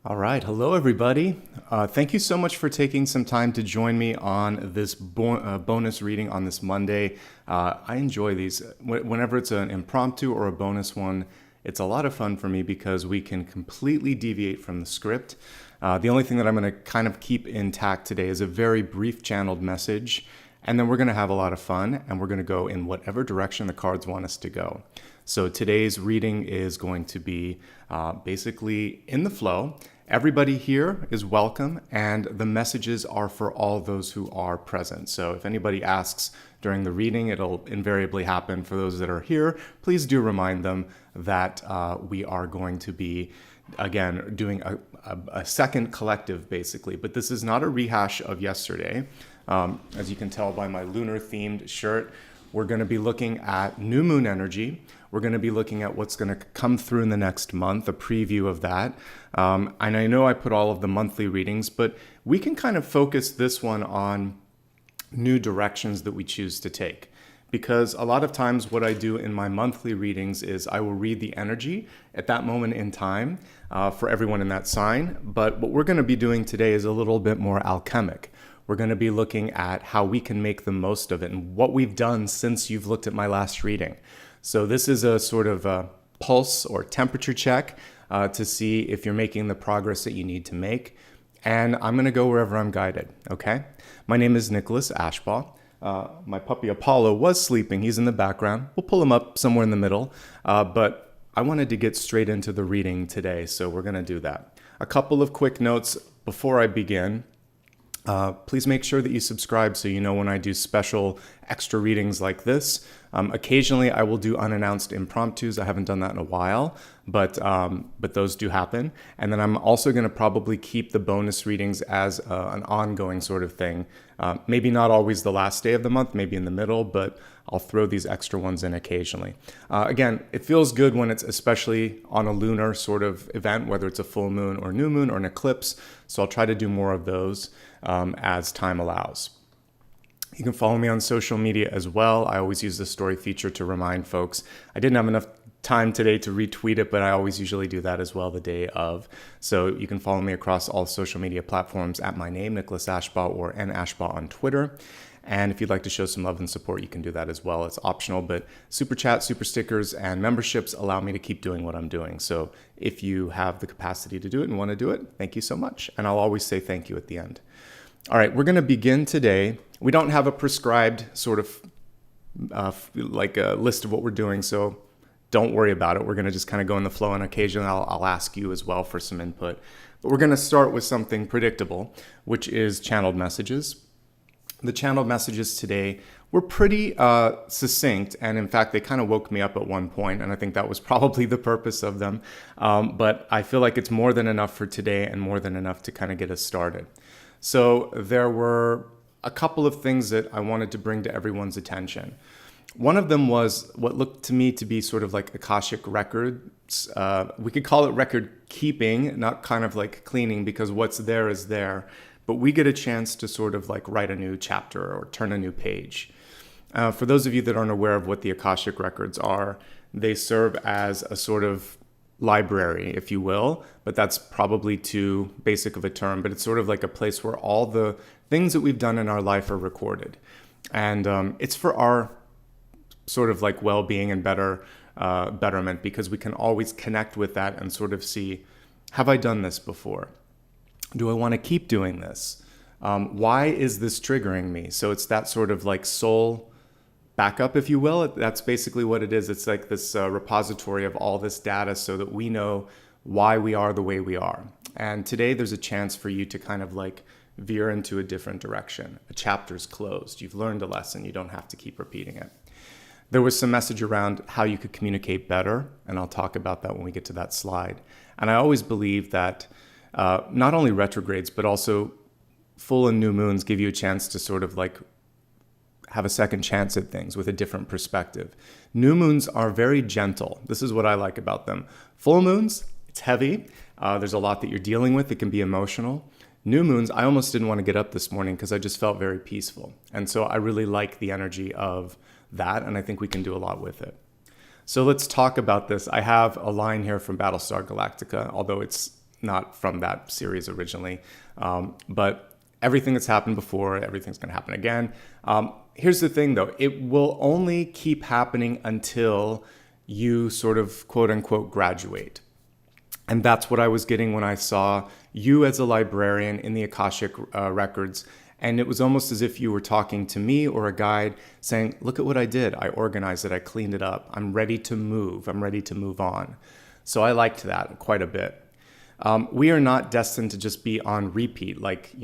All right. Hello, everybody. Thank you so much for taking some time to join me on this bonus reading on this Monday. I enjoy these. Whenever it's an impromptu or a bonus one, it's a lot of fun for me because we can completely deviate from the script. The only thing that I'm going to kind of keep intact today is a very brief channeled message, and then we're going to have a lot of fun, and we're going to go in whatever direction the cards want us to go. So today's reading is going to be basically in the flow. Everybody here is welcome, and the messages are for all those who are present. So if anybody asks during the reading, it'll invariably happen. For those that are here, please do remind them that we are going to be, again, doing a second collective, basically. But this is not a rehash of yesterday. As you can tell by my lunar-themed shirt, we're going to be looking at new moon energy. We're going to be looking at what's going to come through in the next month, a preview of that. And I know I put all of the monthly readings, but we can kind of focus this one on new directions that we choose to take. Because a lot of times what I do in my monthly readings is I will read the energy at that moment in time for everyone in that sign. But what we're going to be doing today is a little bit more alchemic. We're going to be looking at how we can make the most of it and what we've done since you've looked at my last reading. So this is a sort of a pulse or temperature check to see if you're making the progress that you need to make. And I'm going to go wherever I'm guided, okay? My name is Nicholas Ashbaugh. My puppy Apollo was sleeping. He's in the background. We'll pull him up somewhere in the middle. But I wanted to get straight into the reading today, so we're going to do that. A couple of quick notes before I begin. Please make sure that you subscribe so you know when I do special extra readings like this. Occasionally I will do unannounced impromptus. I haven't done that in a while, but those do happen. And then I'm also going to probably keep the bonus readings as an ongoing sort of thing. Maybe not always the last day of the month, maybe in the middle, but I'll throw these extra ones in occasionally. Again, it feels good when it's especially on a lunar sort of event, whether it's a full moon or new moon or an eclipse. So I'll try to do more of those as time allows. You can follow me on social media as well. I always use the story feature to remind folks. I didn't have enough time today to retweet it, but I always usually do that as well the day of. So you can follow me across all social media platforms at my name, Nicholas Ashbaugh, or Ashbaugh on Twitter. And if you'd like to show some love and support, you can do that as well. It's optional, but SuperChat, SuperStickers, and memberships allow me to keep doing what I'm doing. So if you have the capacity to do it and want to do it, thank you so much. And I'll always say thank you at the end. All right, we're going to begin today. We don't have a prescribed sort of like a list of what we're doing, so don't worry about it. We're going to just kind of go in the flow, and occasionally I'll ask you as well for some input. But we're going to start with something predictable, which is channeled messages. The channeled messages today were pretty succinct, and in fact, they kind of woke me up at one point, and I think that was probably the purpose of them. But I feel like it's more than enough for today and more than enough to kind of get us started. So there were a couple of things that I wanted to bring to everyone's attention. One of them was what looked to me to be sort of like Akashic Records. We could call it record keeping, not kind of like cleaning, because what's there is there. But we get a chance to sort of like write a new chapter or turn a new page. For those of you that aren't aware of what the Akashic Records are, they serve as a sort of library, if you will, but that's probably too basic of a term, but it's sort of like a place where all the things that we've done in our life are recorded. And it's for our sort of like well-being and betterment, because we can always connect with that and sort of see, have I done this before? Do I want to keep doing this? Why is this triggering me? So it's that sort of like soul backup, if you will. That's basically what it is. It's like this repository of all this data so that we know why we are the way we are. And today there's a chance for you to kind of like veer into a different direction. A chapter's closed. You've learned a lesson. You don't have to keep repeating it. There was some message around how you could communicate better, and I'll talk about that when we get to that slide. And I always believe that not only retrogrades, but also full and new moons give you a chance to sort of like have a second chance at things with a different perspective. New moons are very gentle. This is what I like about them. Full moons, it's heavy. There's a lot that you're dealing with. It can be emotional. New moons, I almost didn't want to get up this morning because I just felt very peaceful. And so I really like the energy of that, and I think we can do a lot with it. So let's talk about this. I have a line here from Battlestar Galactica, although it's not from that series originally. But everything that's happened before, everything's going to happen again. Here's the thing, though. It will only keep happening until you sort of, quote unquote, graduate. And that's what I was getting when I saw you as a librarian in the Akashic Records. And it was almost as if you were talking to me or a guide saying, look at what I did. I organized it. I cleaned it up. I'm ready to move. I'm ready to move on. So I liked that quite a bit. We are not destined to just be on repeat, like,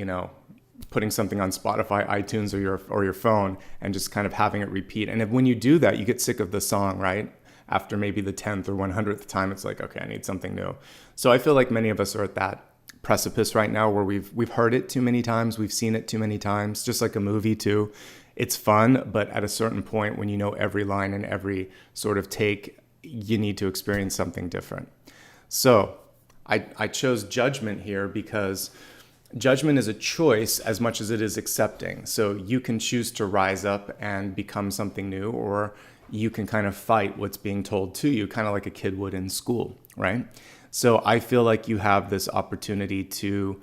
putting something on Spotify, iTunes, or your phone and just kind of having it repeat. And when you do that, you get sick of the song, right? After maybe the 10th or 100th time, it's like, okay, I need something new. So I feel like many of us are at that precipice right now where we've heard it too many times, we've seen it too many times, just like a movie too. It's fun, but at a certain point when you know every line and every sort of take, you need to experience something different. So I chose judgment here because judgment is a choice as much as it is accepting. So you can choose to rise up and become something new, or you can kind of fight what's being told to you, kind of like a kid would in school, right? So I feel like you have this opportunity to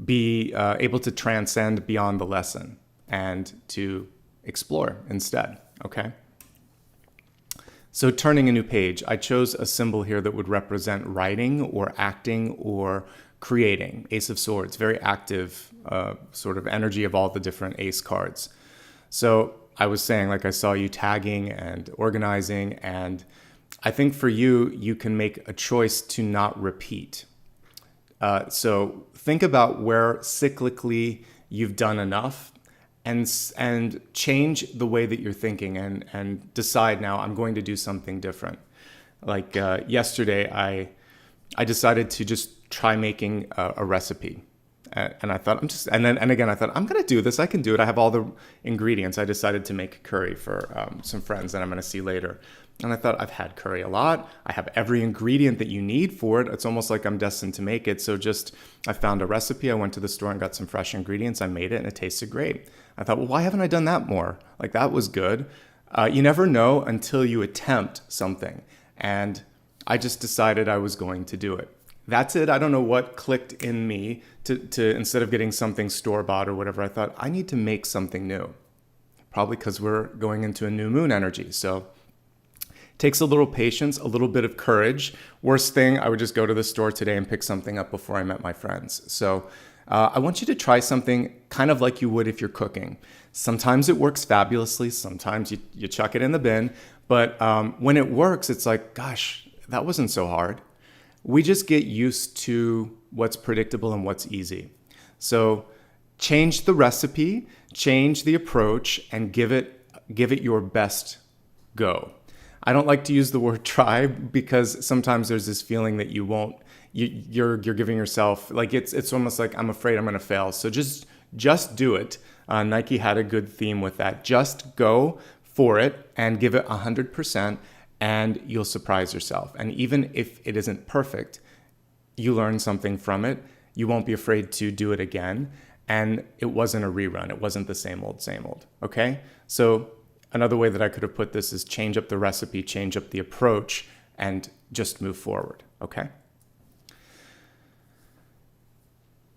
be able to transcend beyond the lesson and to explore instead, okay? So turning a new page, I chose a symbol here that would represent writing or acting or creating. Ace of Swords, very active sort of energy of all the different ace cards. So I was saying, like, I saw you tagging and organizing, and I think for you, you can make a choice to not repeat. So think about where cyclically you've done enough and change the way that you're thinking and decide now I'm going to do something different. Like yesterday, I decided to just try making a recipe. And I thought, I thought, I'm going to do this. I can do it. I have all the ingredients. I decided to make curry for some friends that I'm going to see later. And I thought, I've had curry a lot. I have every ingredient that you need for it. It's almost like I'm destined to make it. So I found a recipe. I went to the store and got some fresh ingredients. I made it and it tasted great. I thought, well, why haven't I done that more? Like, that was good. You never know until you attempt something. And I just decided I was going to do it. That's it. I don't know what clicked in me to instead of getting something store-bought or whatever, I thought I need to make something new. Probably because we're going into a new moon energy. So it takes a little patience, a little bit of courage. Worst thing, I would just go to the store today and pick something up before I met my friends. So I want you to try something kind of like you would if you're cooking. Sometimes it works fabulously. Sometimes you chuck it in the bin. But when it works, it's like, gosh, that wasn't so hard. We just get used to what's predictable and what's easy. So change the recipe, change the approach, and give it your best go. I don't like to use the word try because sometimes there's this feeling that you're giving yourself, like it's almost like I'm afraid I'm going to fail. So just do it. Nike had a good theme with that. Just go for it and give it 100%. And you'll surprise yourself. And even if it isn't perfect, you learn something from it. You won't be afraid to do it again. And it wasn't a rerun. It wasn't the same old, okay? So another way that I could have put this is change up the recipe, change up the approach, and just move forward, okay?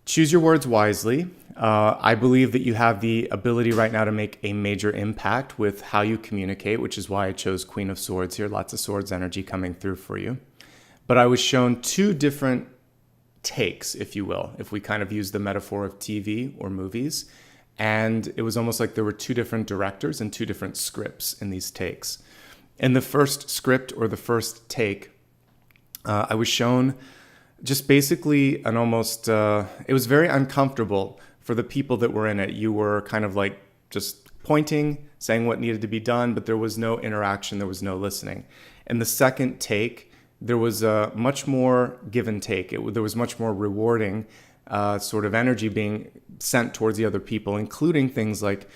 Choose your words wisely. I believe that you have the ability right now to make a major impact with how you communicate, which is why I chose Queen of Swords here. Lots of swords energy coming through for you. But I was shown two different takes, if you will, if we kind of use the metaphor of TV or movies. And it was almost like there were two different directors and two different scripts in these takes. In the first script or the first take, I was shown just basically an almost, it was very uncomfortable for the people that were in it. You were kind of like just pointing, saying what needed to be done, but there was no interaction, there was no listening. In the second take, there was a much more give and take. There was much more rewarding sort of energy being sent towards the other people, including things like,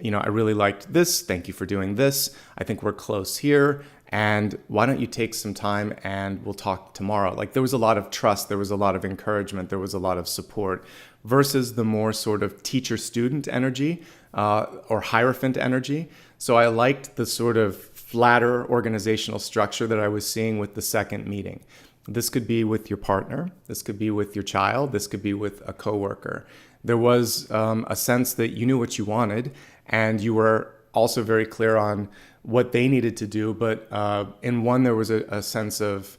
I really liked this, thank you for doing this, I think we're close here, and why don't you take some time and we'll talk tomorrow. Like, there was a lot of trust, there was a lot of encouragement, there was a lot of support, versus the more sort of teacher-student energy or Hierophant energy. So I liked the sort of flatter organizational structure that I was seeing with the second meeting. This could be with your partner. This could be with your child. This could be with a coworker. There was a sense that you knew what you wanted, and you were also very clear on what they needed to do. But in one, there was a sense of,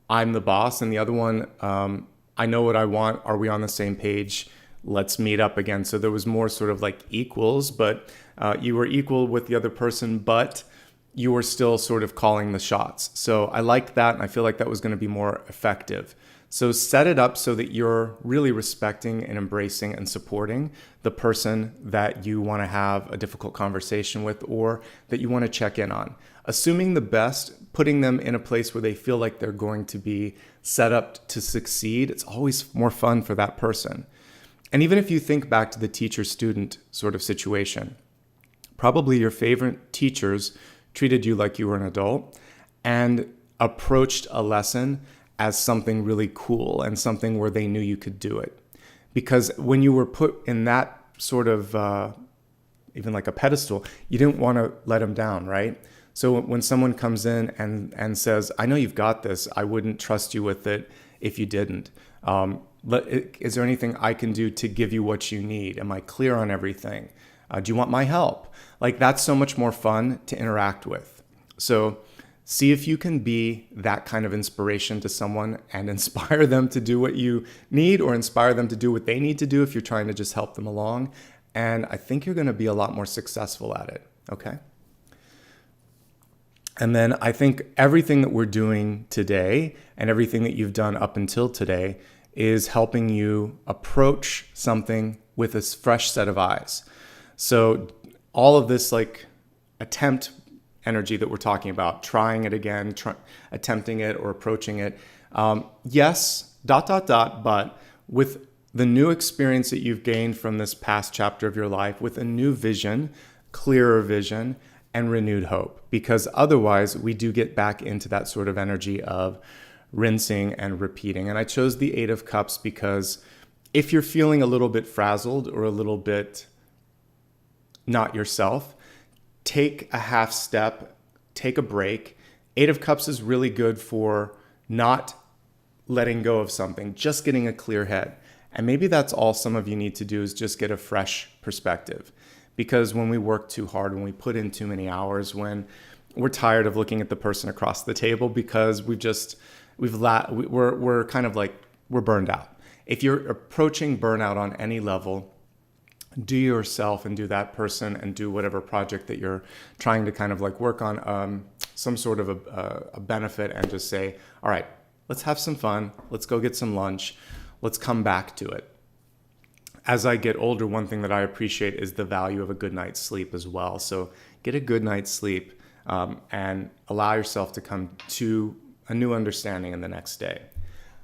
I'm the boss, and the other one, I know what I want. Are we on the same page? Let's meet up again. So there was more sort of like equals, but you were equal with the other person, but you were still sort of calling the shots. So I liked that, and I feel like that was going to be more effective. So set it up so that you're really respecting and embracing and supporting the person that you want to have a difficult conversation with or that you want to check in on. Assuming the best, putting them in a place where they feel like they're going to be set up to succeed, it's always more fun for that person. And even if you think back to the teacher-student sort of situation, probably your favorite teachers treated you like you were an adult and approached a lesson as something really cool and something where they knew you could do it. Because when you were put in that sort of, even like a pedestal, you didn't want to let them down, right? So when someone comes in and says, I know you've got this, I wouldn't trust you with it if you didn't. Is there anything I can do to give you what you need? Am I clear on everything? Do you want my help? Like, that's so much more fun to interact with. So see if you can be that kind of inspiration to someone and inspire them to do what you need or inspire them to do what they need to do if you're trying to just help them along. And I think you're going to be a lot more successful at it, okay? And then I think everything that we're doing today and everything that you've done up until today is helping you approach something with a fresh set of eyes. So all of this like attempt energy that we're talking about, trying it again, attempting it or approaching it. Yes, ... but with the new experience that you've gained from this past chapter of your life, with a new vision, clearer vision, and renewed hope. Because otherwise, we do get back into that sort of energy of rinsing and repeating. And I chose the Eight of Cups because if you're feeling a little bit frazzled or a little bit not yourself, take a half step, take a break. Eight of Cups is really good for not letting go of something, just getting a clear head. And maybe that's all some of you need to do is just get a fresh perspective. Because when we work too hard, when we put in too many hours, when we're tired of looking at the person across the table because we're kind of like, we're burned out. If you're approaching burnout on any level, do yourself and do that person and do whatever project that you're trying to kind of like work on some sort of a benefit and just say, all right, let's have some fun. Let's go get some lunch. Let's come back to it. As I get older, one thing that I appreciate is the value of a good night's sleep as well. So get a good night's sleep and allow yourself to come to a new understanding in the next day.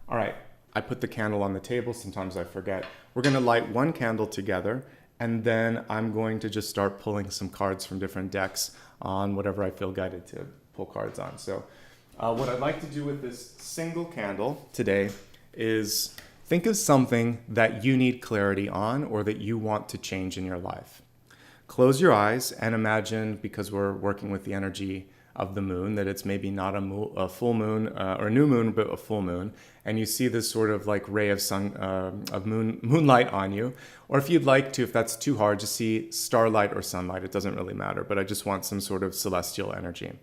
All right, I put the candle on the table. Sometimes I forget. We're going to light one candle together, and then I'm going to just start pulling some cards from different decks on whatever I feel guided to pull cards on. So what I'd like to do with this single candle today is think of something that you need clarity on or that you want to change in your life. Close your eyes and imagine, because we're working with the energy of the moon, that it's maybe not a full moon or a new moon, but a full moon. And you see this sort of like ray of moonlight on you. Or if you'd like to, if that's too hard, just see starlight or sunlight. It doesn't really matter, but I just want some sort of celestial energy.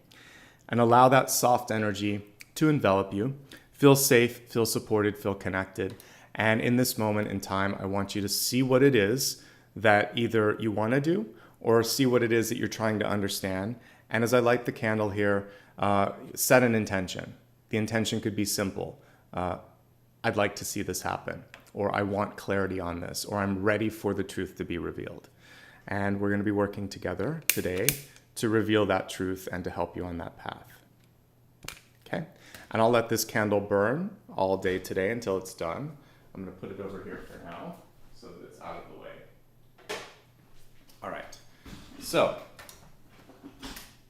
And allow that soft energy to envelop you. Feel safe, feel supported, feel connected. And in this moment in time, I want you to see what it is that either you want to do or see what it is that you're trying to understand. And as I light the candle here, set an intention. The intention could be simple. I'd like to see this happen, or I want clarity on this, or I'm ready for the truth to be revealed. And we're going to be working together today to reveal that truth and to help you on that path. Okay? And I'll let this candle burn all day today until it's done. I'm going to put it over here for now so that it's out of the way. All right. So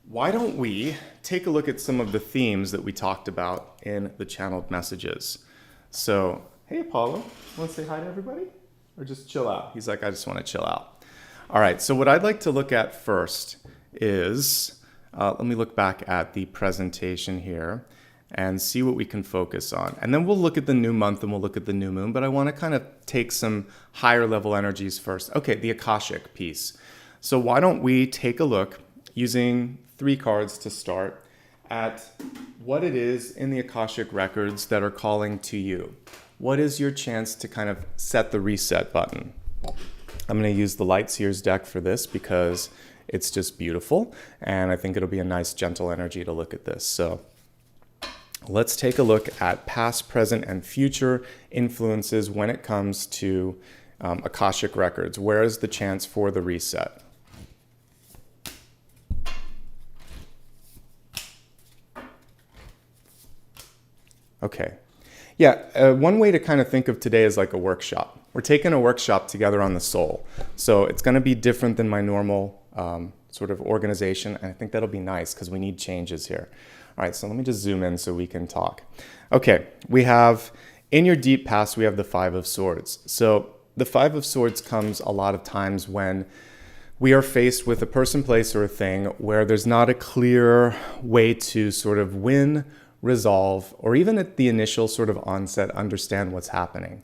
why don't we take a look at some of the themes that we talked about in the channeled messages. So, hey, Apollo, want to say hi to everybody? Or just chill out? He's like, I just want to chill out. All right, so what I'd like to look at first is, let me look back at the presentation here. and see what we can focus on. And then we'll look at the new month and we'll look at the new moon, but I want to kind of take some higher level energies first. Okay, the Akashic piece. So why don't we take a look using 3 cards to start at what it is in the Akashic Records that are calling to you. What is your chance to kind of set the reset button? I'm going to use the Light Seers deck for this because it's just beautiful, and I think it'll be a nice gentle energy to look at this. So let's take a look at past, present, and future influences when it comes to Akashic Records. Where is the chance for the reset? Okay. Yeah, one way to kind of think of today is like a workshop. We're taking a workshop together on the soul. So it's going to be different than my normal sort of organization, and I think that'll be nice because we need changes here. All right, so let me just zoom in so we can talk. Okay, we have, in your deep past, we have the 5 of Swords. So the 5 of Swords comes a lot of times when we are faced with a person, place, or a thing where there's not a clear way to sort of win, resolve, or even at the initial sort of onset, understand what's happening.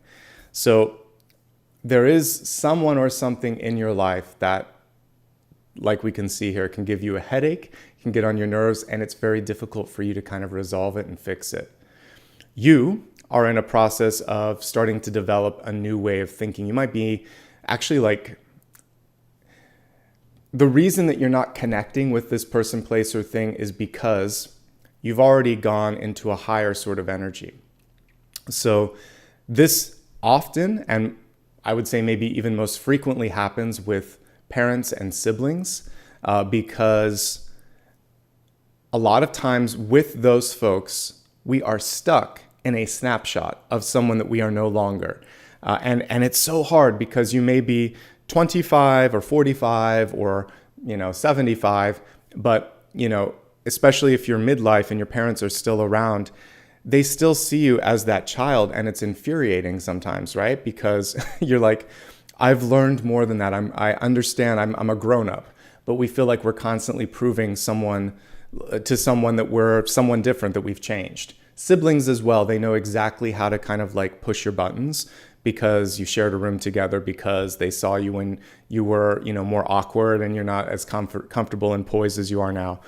So there is someone or something in your life that, like we can see here, can give you a headache, can get on your nerves, and it's very difficult for you to kind of resolve it and fix it. You are in a process of starting to develop a new way of thinking. You might be actually like, the reason that you're not connecting with this person, place, or thing is because you've already gone into a higher sort of energy. So this often, and I would say maybe even most frequently, happens with parents and siblings because a lot of times with those folks, we are stuck in a snapshot of someone that we are no longer. And it's so hard because you may be 25 or 45 or 75, but especially if you're midlife and your parents are still around, they still see you as that child, and it's infuriating sometimes, right? Because you're like, I've learned more than that. I understand. I'm a grown-up, but we feel like we're constantly proving to someone that we're someone different, that we've changed. Siblings as well, they know exactly how to kind of like push your buttons because you shared a room together, because they saw you when you were, more awkward and you're not as comfortable and poised as you are now.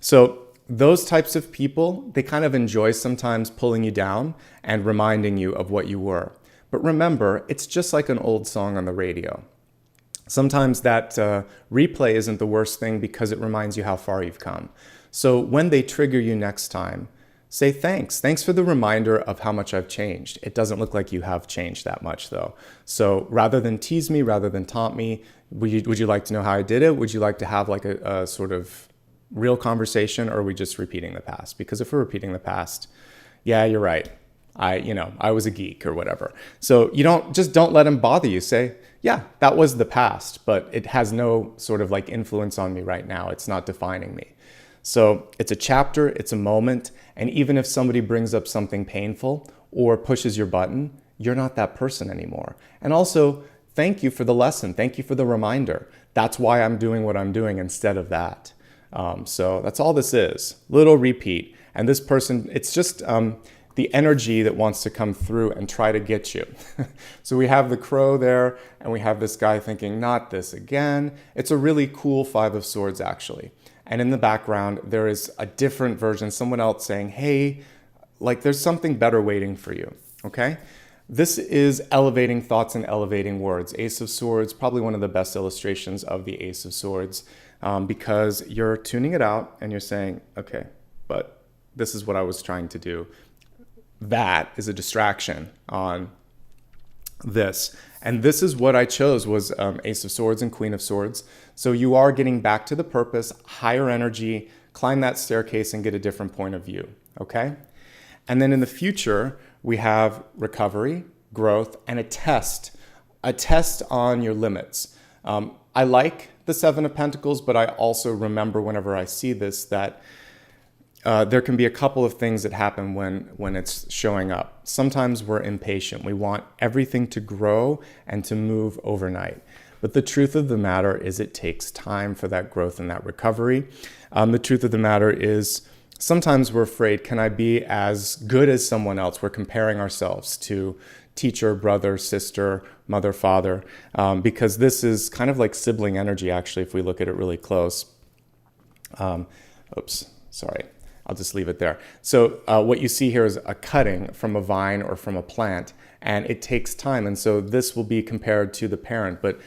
So those types of people, they kind of enjoy sometimes pulling you down and reminding you of what you were. But remember, it's just like an old song on the radio. Sometimes that replay isn't the worst thing because it reminds you how far you've come. So when they trigger you next time, say thanks. Thanks for the reminder of how much I've changed. It doesn't look like you have changed that much though. So rather than tease me, rather than taunt me, would you like to know how I did it? Would you like to have like a sort of real conversation, or are we just repeating the past? Because if we're repeating the past, yeah, you're right. I was a geek or whatever. So don't let them bother you. Say, yeah, that was the past, but it has no sort of like influence on me right now. It's not defining me. So it's a chapter, it's a moment. And even if somebody brings up something painful or pushes your button, you're not that person anymore. And also, thank you for the lesson. Thank you for the reminder. That's why I'm doing what I'm doing instead of that. So that's all this is. Little repeat. And this person, it's just the energy that wants to come through and try to get you. So we have the crow there, and we have this guy thinking, not this again. It's a really cool 5 of Swords, actually. And in the background, there is a different version, someone else saying, hey, like there's something better waiting for you, okay? This is elevating thoughts and elevating words. Ace of Swords, probably one of the best illustrations of the Ace of Swords, because you're tuning it out and you're saying, okay, but this is what I was trying to do. That is a distraction on this. And this is what I chose was Ace of Swords and Queen of Swords. So you are getting back to the purpose, higher energy, climb that staircase and get a different point of view, okay? And then in the future, we have recovery, growth, and a test on your limits. I like the 7 of Pentacles, but I also remember whenever I see this that there can be a couple of things that happen when it's showing up. Sometimes we're impatient. We want everything to grow and to move overnight. But the truth of the matter is it takes time for that growth and that recovery. The truth of the matter is sometimes we're afraid, can I be as good as someone else? We're comparing ourselves to teacher, brother, sister, mother, father, because this is kind of like sibling energy, actually, if we look at it really close. Oops, sorry. I'll just leave it there. So what you see here is a cutting from a vine or from a plant, and it takes time. And so this will be compared to the parent. But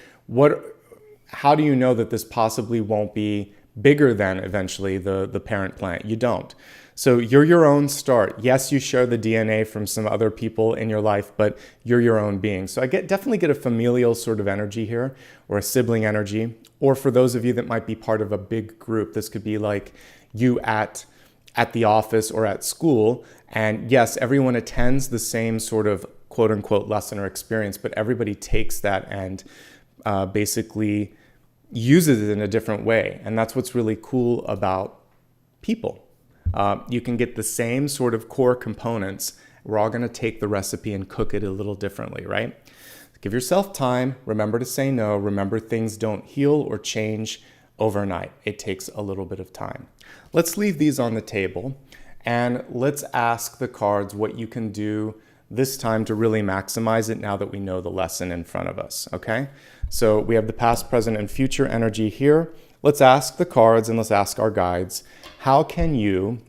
how do you know that this possibly won't be bigger than eventually the parent plant? You don't. So you're your own start. Yes, you share the DNA from some other people in your life, but you're your own being. So I definitely get a familial sort of energy here, or a sibling energy. Or for those of you that might be part of a big group, this could be like you at the office or at school. And yes, everyone attends the same sort of quote unquote lesson or experience, but everybody takes that and basically uses it in a different way. And that's what's really cool about people. You can get the same sort of core components. We're all going to take the recipe and cook it a little differently, right? Give yourself time. Remember to say no. Remember, things don't heal or change overnight. It takes a little bit of time. Let's leave these on the table and let's ask the cards what you can do this time to really maximize it now that we know the lesson in front of us, okay? So we have the past, present, and future energy here. Let's ask the cards and let's ask our guides, how can you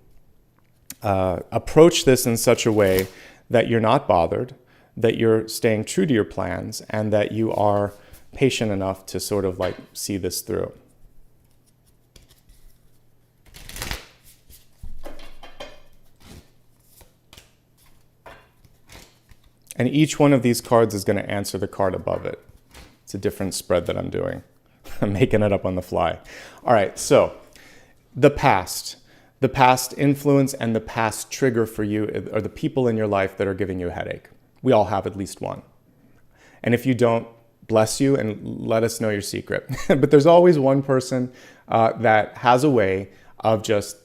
approach this in such a way that you're not bothered, that you're staying true to your plans, and that you are patient enough to sort of like see this through? And each one of these cards is going to answer the card above it. It's a different spread that I'm doing. I'm making it up on the fly. All right, so the past influence and the past trigger for you are the people in your life that are giving you a headache. We all have at least one. And if you don't, bless you and let us know your secret. But there's always one person that has a way of just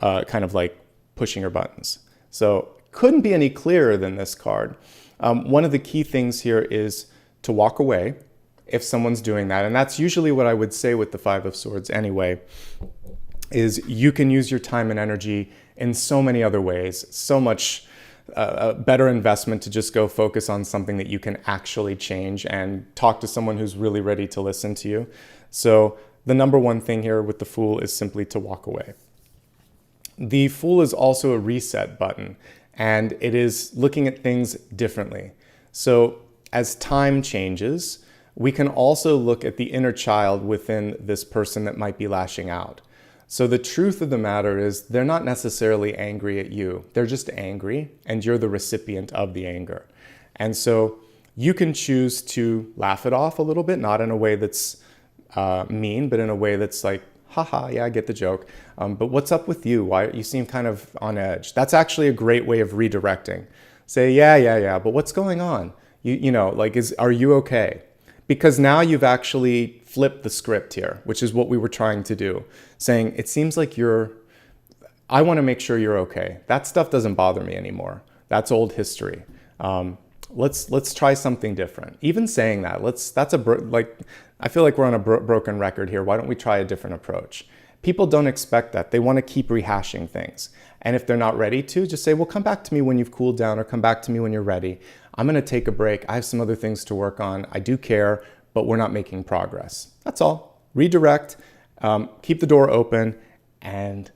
kind of like pushing your buttons. So couldn't be any clearer than this card. One of the key things here is to walk away if someone's doing that. And that's usually what I would say with the Five of Swords anyway, is you can use your time and energy in so many other ways, so much a better investment to just go focus on something that you can actually change and talk to someone who's really ready to listen to you. So the number one thing here with the Fool is simply to walk away. The Fool is also a reset button, and it is looking at things differently. So as time changes, we can also look at the inner child within this person that might be lashing out. So the truth of the matter is they're not necessarily angry at you. They're just angry, and you're the recipient of the anger. And so you can choose to laugh it off a little bit, not in a way that's mean, but in a way that's like, haha, yeah, I get the joke. But what's up with you? Why you seem kind of on edge? That's actually a great way of redirecting. Say, yeah, but what's going on? You know, like, are you okay? Because now you've actually flipped the script here, which is what we were trying to do. Saying, it seems like I want to make sure you're okay. That stuff doesn't bother me anymore. That's old history. Let's try something different. Even saying that, I feel like we're on a broken record here. Why don't we try a different approach? People don't expect that. They want to keep rehashing things. And if they're not ready to, just say, well, come back to me when you've cooled down, or come back to me when you're ready. I'm going to take a break. I have some other things to work on. I do care, but we're not making progress. That's all. Redirect, keep the door open, and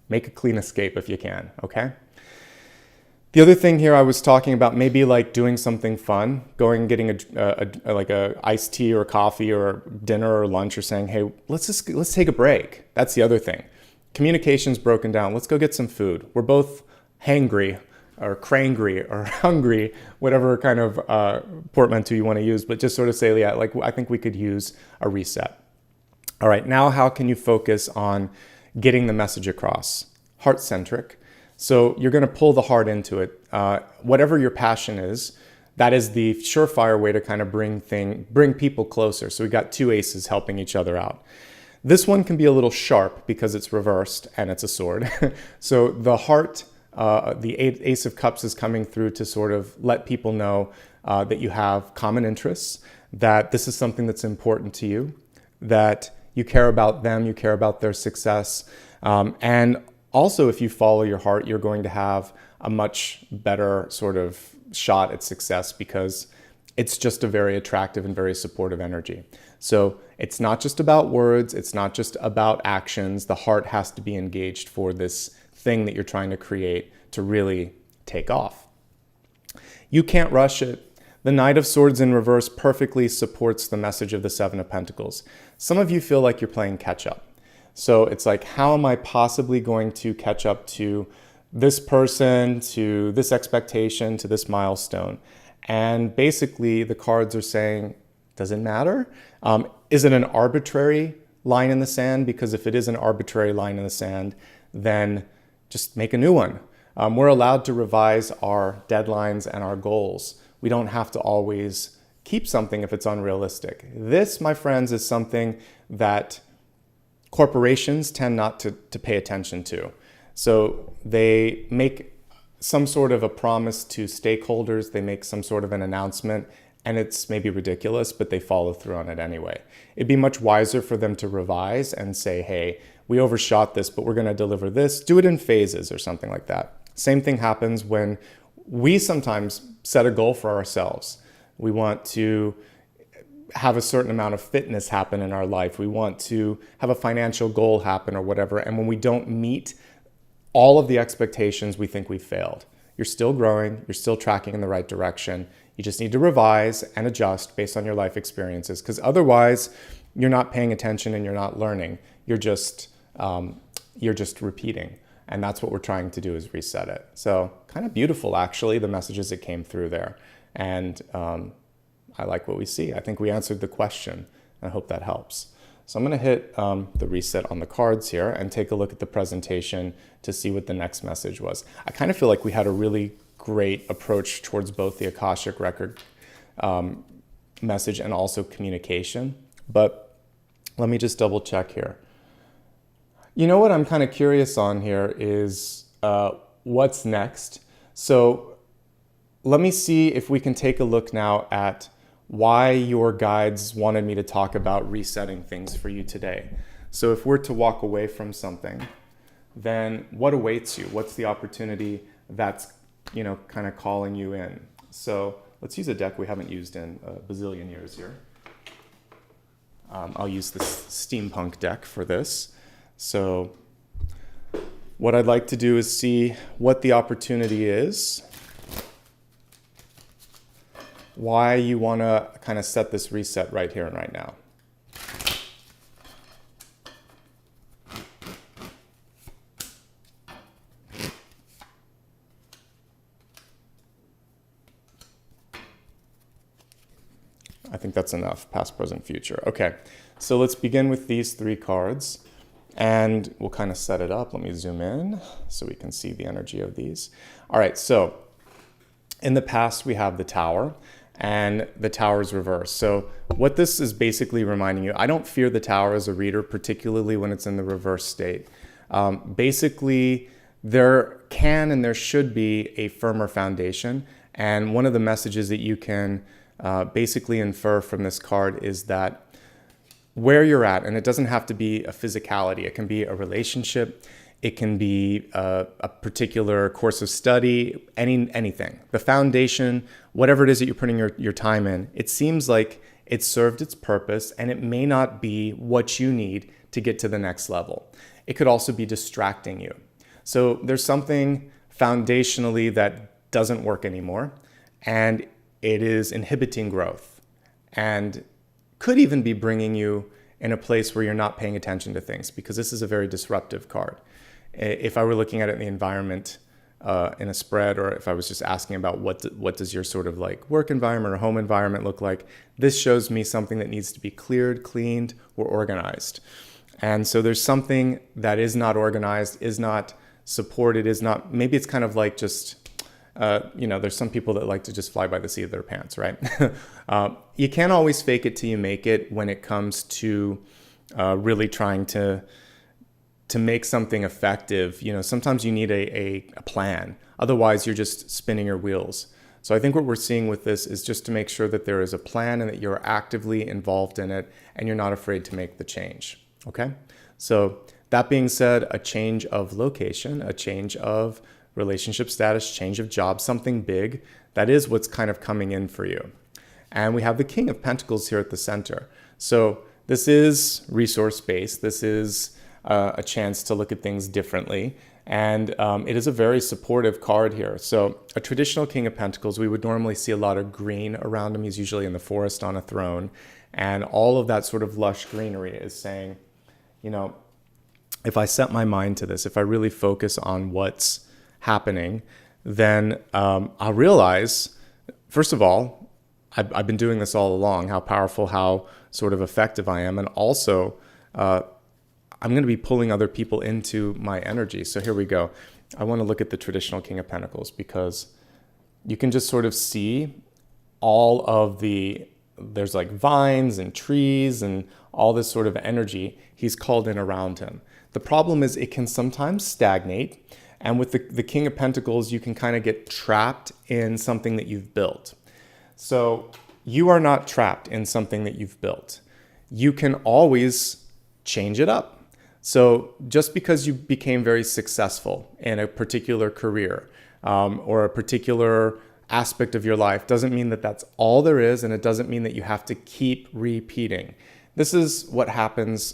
make a clean escape if you can, okay? The other thing here I was talking about, maybe like doing something fun, going and getting a iced tea or coffee or dinner or lunch, or saying, hey, let's take a break. That's the other thing. Communication's broken down. Let's go get some food. We're both hangry or crangry or hungry, whatever kind of portmanteau you want to use, but just sort of say, yeah, like, I think we could use a reset. All right, now how can you focus on getting the message across? Heart-centric. So you're going to pull the heart into it. Whatever your passion is, that is the surefire way to kind of bring people closer. So we got two aces helping each other out. This one can be a little sharp because it's reversed and it's a sword. So the heart, the Ace of Cups is coming through to sort of let people know that you have common interests, that this is something that's important to you, that you care about them, you care about their success, and Also, if you follow your heart, you're going to have a much better sort of shot at success because it's just a very attractive and very supportive energy. So it's not just about words, it's not just about actions. The heart has to be engaged for this thing that you're trying to create to really take off. You can't rush it. The Knight of Swords in reverse perfectly supports the message of the Seven of Pentacles. Some of you feel like you're playing catch up. So it's like, how am I possibly going to catch up to this person, to this expectation, to this milestone? And basically the cards are saying, does it matter? Is it an arbitrary line in the sand? Because if it is an arbitrary line in the sand, then just make a new one. We're allowed to revise our deadlines and our goals. We don't have to always keep something if it's unrealistic. This, my friends, is something that corporations tend not to pay attention to. So they make some sort of a promise to stakeholders, they make some sort of an announcement, and it's maybe ridiculous, but they follow through on it anyway. It'd be much wiser for them to revise and say, hey, we overshot this, but we're gonna deliver this. Do it in phases or something like that. Same thing happens when we sometimes set a goal for ourselves. We want to have a certain amount of fitness happen in our life. We want to have a financial goal happen or whatever. And when we don't meet all of the expectations, we think we failed. You're still growing. You're still tracking in the right direction. You just need to revise and adjust based on your life experiences, because otherwise you're not paying attention and you're not learning. You're just repeating. And that's what we're trying to do, is reset it. So kind of beautiful, actually, the messages that came through there. And I like what we see. I think we answered the question. I hope that helps. So I'm going to hit the reset on the cards here and take a look at the presentation to see what the next message was. I kind of feel like we had a really great approach towards both the Akashic Record message and also communication. But let me just double check here. You know what I'm kind of curious on here is what's next. So let me see if we can take a look now at why your guides wanted me to talk about resetting things for you today. So if we're to walk away from something, then what awaits you? What's the opportunity that's, kind of calling you in? So let's use a deck we haven't used in a bazillion years here. I'll use this steampunk deck for this. So what I'd like to do is see what the opportunity is, why you want to kind of set this reset right here and right now. I think that's enough, past, present, future. Okay, so let's begin with these three cards and we'll kind of set it up. Let me zoom in so we can see the energy of these. All right, so in the past we have the Tower, and the Tower is reversed. So what this is basically reminding you, I don't fear the Tower as a reader, particularly when it's in the reverse state. Basically, there can and there should be a firmer foundation. And one of the messages that you can basically infer from this card is that where you're at, and it doesn't have to be a physicality, it can be a relationship, it can be a particular course of study, anything. The foundation, whatever it is that you're putting your time in, it seems like it's served its purpose and it may not be what you need to get to the next level. It could also be distracting you. So there's something foundationally that doesn't work anymore, and it is inhibiting growth and could even be bringing you in a place where you're not paying attention to things, because this is a very disruptive card. If I were looking at it in the environment in a spread, or if I was just asking about what does your sort of like work environment or home environment look like, this shows me something that needs to be cleared, cleaned, or organized. And so there's something that is not organized, is not supported, is not, maybe it's kind of like just, there's some people that like to just fly by the seat of their pants, right? You can't always fake it till you make it when it comes to really trying to make something effective. Sometimes you need a plan. Otherwise, you're just spinning your wheels. So I think what we're seeing with this is just to make sure that there is a plan and that you're actively involved in it and you're not afraid to make the change, okay? So That being said, a change of location, a change of relationship status, change of job, something big, that is what's kind of coming in for you. And we have the King of Pentacles here at the center. So this is resource-based. This is a chance to look at things differently. And it is a very supportive card here. So a traditional King of Pentacles, we would normally see a lot of green around him. He's usually in the forest on a throne. And all of that sort of lush greenery is saying, you know, if I set my mind to this, if I really focus on what's happening, then I'll realize, first of all, I've been doing this all along, how powerful, how sort of effective I am. And also, I'm going to be pulling other people into my energy. So here we go. I want to look at the traditional King of Pentacles because you can just sort of see all of there's like vines and trees and all this sort of energy he's called in around him. The problem is it can sometimes stagnate. And with the King of Pentacles, you can kind of get trapped in something that you've built. So you are not trapped in something that you've built. You can always change it up. So just because you became very successful in a particular career or a particular aspect of your life doesn't mean that that's all there is, and it doesn't mean that you have to keep repeating. This is what happens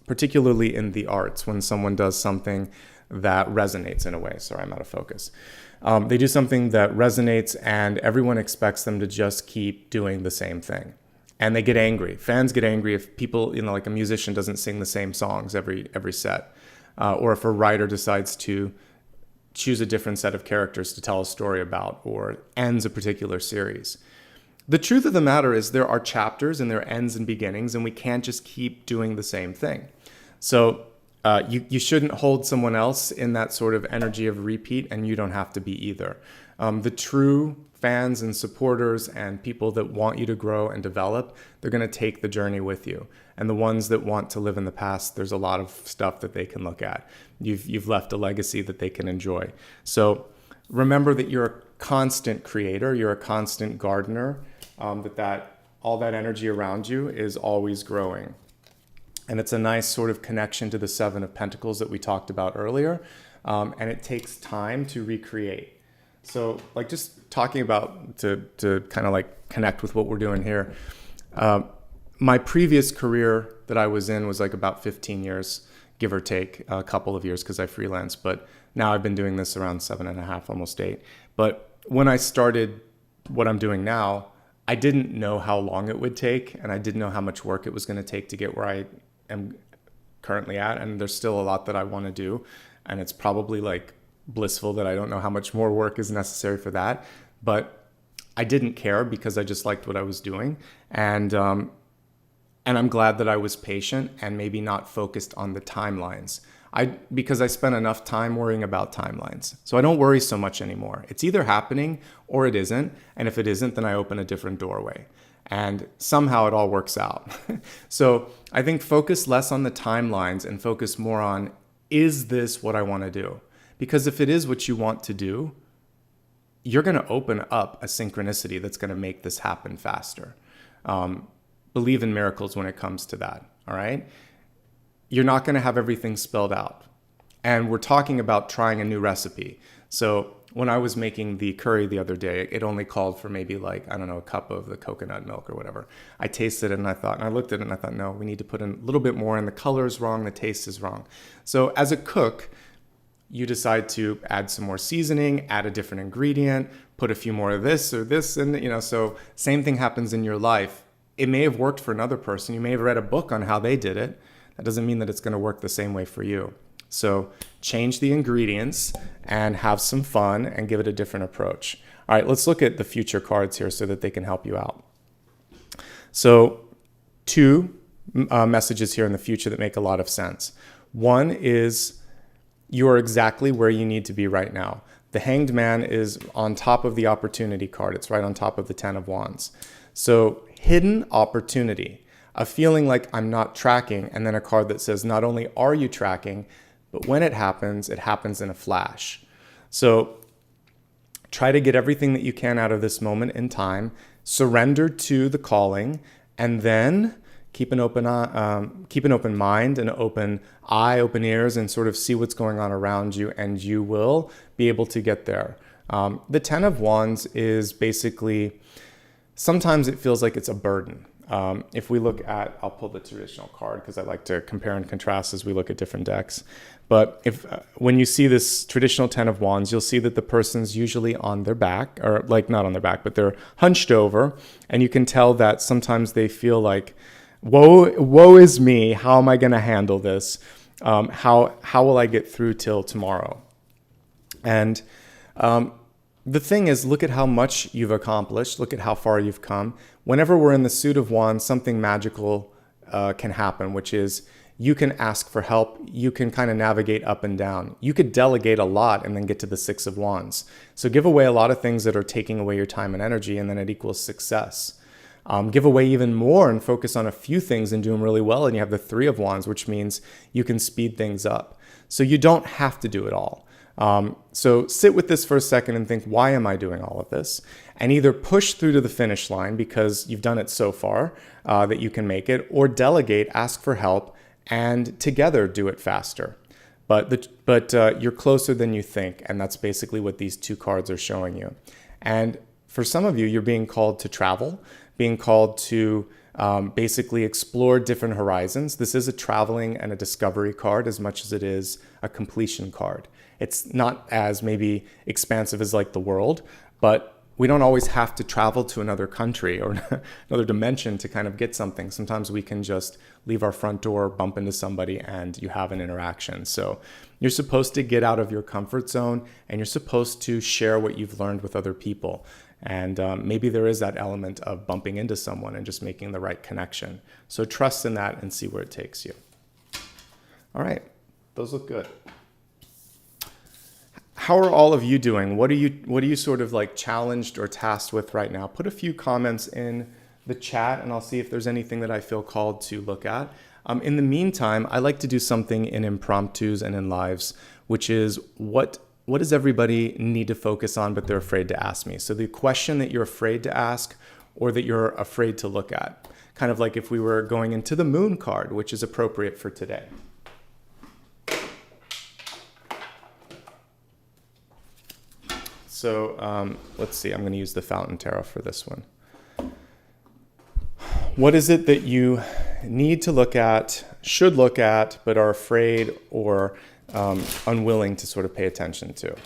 particularly in the arts when someone does something that resonates in a way. Sorry, I'm out of focus. They do something that resonates and everyone expects them to just keep doing the same thing. And they get angry. Fans get angry if people, like a musician doesn't sing the same songs every set. Or if a writer decides to choose a different set of characters to tell a story about or ends a particular series. The truth of the matter is there are chapters and there are ends and beginnings, and we can't just keep doing the same thing. So you shouldn't hold someone else in that sort of energy of repeat, and you don't have to be either. The true fans and supporters and people that want you to grow and develop, they're going to take the journey with you. And the ones that want to live in the past, there's a lot of stuff that they can look at. You've left a legacy that they can enjoy. So remember that you're a constant creator, you're a constant gardener, that all that energy around you is always growing. And it's a nice sort of connection to the Seven of Pentacles that we talked about earlier. And it takes time to recreate. So like just talking about to kind of like connect with what we're doing here. My previous career that I was in was like about 15 years, give or take a couple of years because I freelance. But now I've been doing this around 7.5, almost 8. But when I started what I'm doing now, I didn't know how long it would take, and I didn't know how much work it was going to take to get where I am currently at. And there's still a lot that I want to do, and it's probably like blissful that I don't know how much more work is necessary for that. But I didn't care because I just liked what I was doing, and I'm glad that I was patient and maybe not focused on the timelines. Because I spent enough time worrying about timelines. So I don't worry so much anymore. It's either happening or it isn't. And if it isn't, then I open a different doorway. And somehow it all works out. So I think focus less on the timelines and focus more on, is this what I want to do? Because if it is what you want to do, you're going to open up a synchronicity that's going to make this happen faster. Believe in miracles when it comes to that. All right. You're not going to have everything spelled out. And we're talking about trying a new recipe. So when I was making the curry the other day, it only called for maybe like, I don't know, a cup of the coconut milk or whatever. I tasted it and I looked at it and I thought, no, we need to put in a little bit more, and the color is wrong, the taste is wrong. So as a cook, you decide to add some more seasoning, add a different ingredient, put a few more of this or this. And, so same thing happens in your life. It may have worked for another person. You may have read a book on how they did it. That doesn't mean that it's going to work the same way for you. So change the ingredients and have some fun and give it a different approach. All right, let's look at the future cards here so that they can help you out. So 2 messages here in the future that make a lot of sense. One is you are exactly where you need to be right now. The Hanged Man is on top of the opportunity card. It's right on top of the 10 of Wands. So hidden opportunity. A feeling like I'm not tracking, and then a card that says not only are you tracking, but when it happens in a flash. So try to get everything that you can out of this moment in time, surrender to the calling, and then keep an open mind, an open eye, open ears, and sort of see what's going on around you, and you will be able to get there. The Ten of Wands is basically, sometimes it feels like it's a burden. If we look at, I'll pull the traditional card because I like to compare and contrast as we look at different decks. But when you see this traditional Ten of Wands, you'll see that the person's usually on their back, or like not on their back, but they're hunched over. And you can tell that sometimes they feel like, woe is me. How am I going to handle this? How will I get through till tomorrow? And the thing is, look at how much you've accomplished. Look at how far you've come. Whenever we're in the Suit of Wands, something magical can happen, which is you can ask for help. You can kind of navigate up and down. You could delegate a lot and then get to the Six of Wands. So give away a lot of things that are taking away your time and energy, and then it equals success. Give away even more and focus on a few things and do them really well, and you have the Three of Wands, which means you can speed things up. So you don't have to do it all. So sit with this for a second and think, why am I doing all of this? And either push through to the finish line because you've done it so far that you can make it, or delegate, ask for help, and together do it faster. But you're closer than you think, and that's basically what these two cards are showing you. And for some of you, you're being called to travel, being called to basically explore different horizons. This is a traveling and a discovery card as much as it is a completion card. It's not as maybe expansive as like the world, but we don't always have to travel to another country or another dimension to kind of get something. Sometimes we can just leave our front door, bump into somebody, and you have an interaction. So you're supposed to get out of your comfort zone, and you're supposed to share what you've learned with other people. And maybe there is that element of bumping into someone and just making the right connection. So trust in that and see where it takes you. All right, those look good. How are all of you doing? What are you sort of like challenged or tasked with right now? Put a few comments in the chat and I'll see if there's anything that I feel called to look at. In the meantime, I like to do something in impromptus and in lives, which is what does everybody need to focus on but they're afraid to ask me? So the question that you're afraid to ask or that you're afraid to look at. Kind of like if we were going into the Moon card, which is appropriate for today. So let's see, I'm going to use the Fountain Tarot for this one. What is it that you need to look at, should look at, but are afraid or unwilling to sort of pay attention to?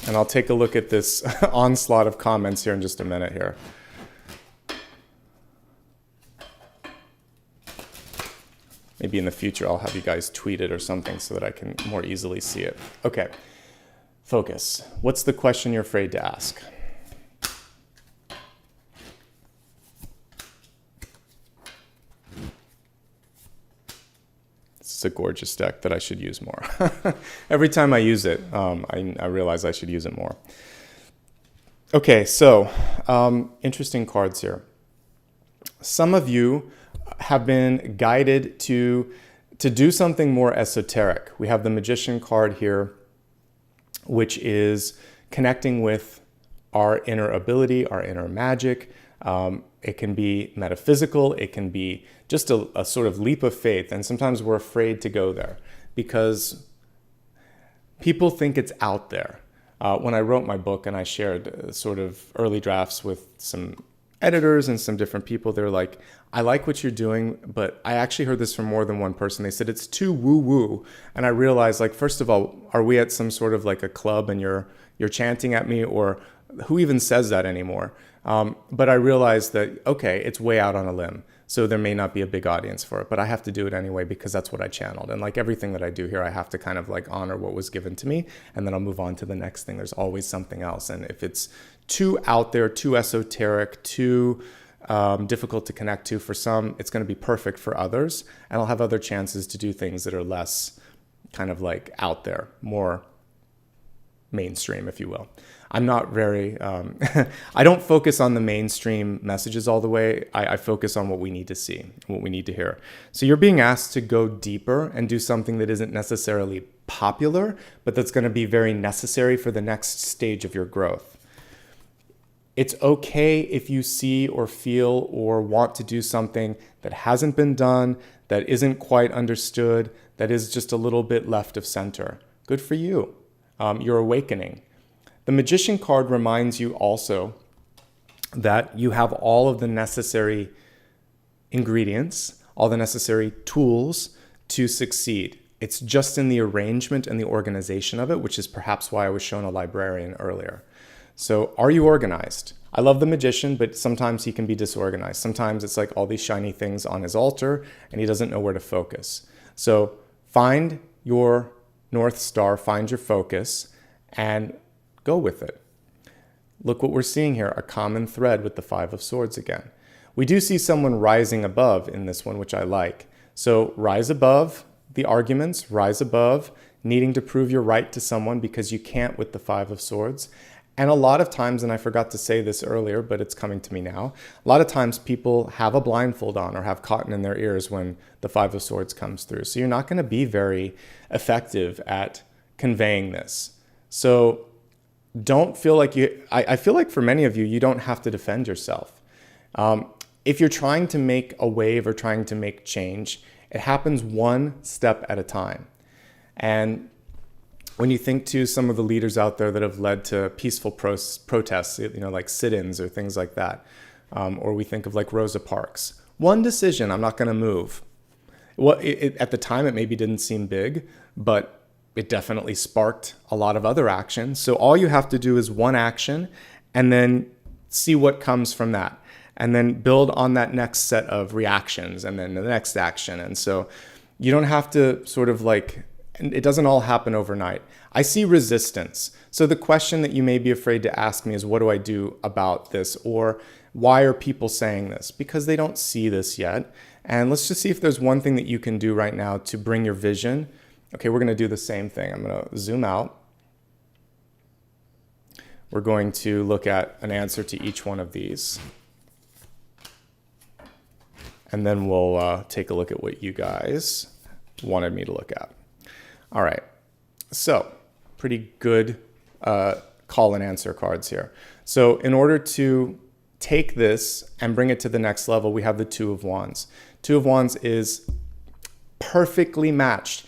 And I'll take a look at this onslaught of comments here in just a minute here. Maybe in the future I'll have you guys tweet it or something so that I can more easily see it. Okay, focus. What's the question you're afraid to ask? This is a gorgeous deck that I should use more. Every time I use it, I realize I should use it more. Okay, so interesting cards here. Some of you have been guided to do something more esoteric. We have the Magician card here, which is connecting with our inner ability, our inner magic. It can be metaphysical. It can be just a sort of leap of faith. And sometimes we're afraid to go there because people think it's out there. When I wrote my book and I shared sort of early drafts with some editors and some different people, they're like, I like what you're doing, but I actually heard this from more than one person. They said it's too woo-woo. And I realized, like, first of all, are we at some sort of like a club and you're chanting at me, or who even says that anymore? But I realized that, okay, it's way out on a limb. So there may not be a big audience for it, but I have to do it anyway because that's what I channeled. And like everything that I do here, I have to kind of like honor what was given to me, and then I'll move on to the next thing. There's always something else. And if it's too out there, too esoteric, too difficult to connect to for some, it's going to be perfect for others. And I'll have other chances to do things that are less kind of like out there, more mainstream, if you will. I'm not very, I don't focus on the mainstream messages all the way. I focus on what we need to see, what we need to hear. So you're being asked to go deeper and do something that isn't necessarily popular, but that's going to be very necessary for the next stage of your growth. It's okay if you see or feel or want to do something that hasn't been done, that isn't quite understood, that is just a little bit left of center. Good for you. You're awakening. The Magician card reminds you also that you have all of the necessary ingredients, all the necessary tools to succeed. It's just in the arrangement and the organization of it, which is perhaps why I was shown a librarian earlier. So are you organized? I love the Magician, but sometimes he can be disorganized. Sometimes it's like all these shiny things on his altar and he doesn't know where to focus. So find your North Star, find your focus, and go with it. Look what we're seeing here, a common thread with the Five of Swords again. We do see someone rising above in this one, which I like. So rise above the arguments, rise above needing to prove you're right to someone because you can't with the Five of Swords. And a lot of times, and I forgot to say this earlier, but it's coming to me now, a lot of times people have a blindfold on or have cotton in their ears when the Five of Swords comes through. So you're not going to be very effective at conveying this. So don't feel like I feel like for many of you, you don't have to defend yourself. If you're trying to make a wave or trying to make change, it happens one step at a time. And when you think to some of the leaders out there that have led to peaceful protests, like sit-ins or things like that, or we think of like Rosa Parks, one decision, I'm not going to move. Well, at the time, it maybe didn't seem big, but it definitely sparked a lot of other action. So all you have to do is one action and then see what comes from that. And then build on that next set of reactions and then the next action. And so you don't have to sort of like, it doesn't all happen overnight. I see resistance. So the question that you may be afraid to ask me is, what do I do about this? Or why are people saying this? Because they don't see this yet. And let's just see if there's one thing that you can do right now to bring your vision. Okay, we're going to do the same thing. I'm going to zoom out. We're going to look at an answer to each one of these. And then we'll take a look at what you guys wanted me to look at. All right, so pretty good call and answer cards here. So in order to take this and bring it to the next level, we have the Two of Wands. Two of Wands is perfectly matched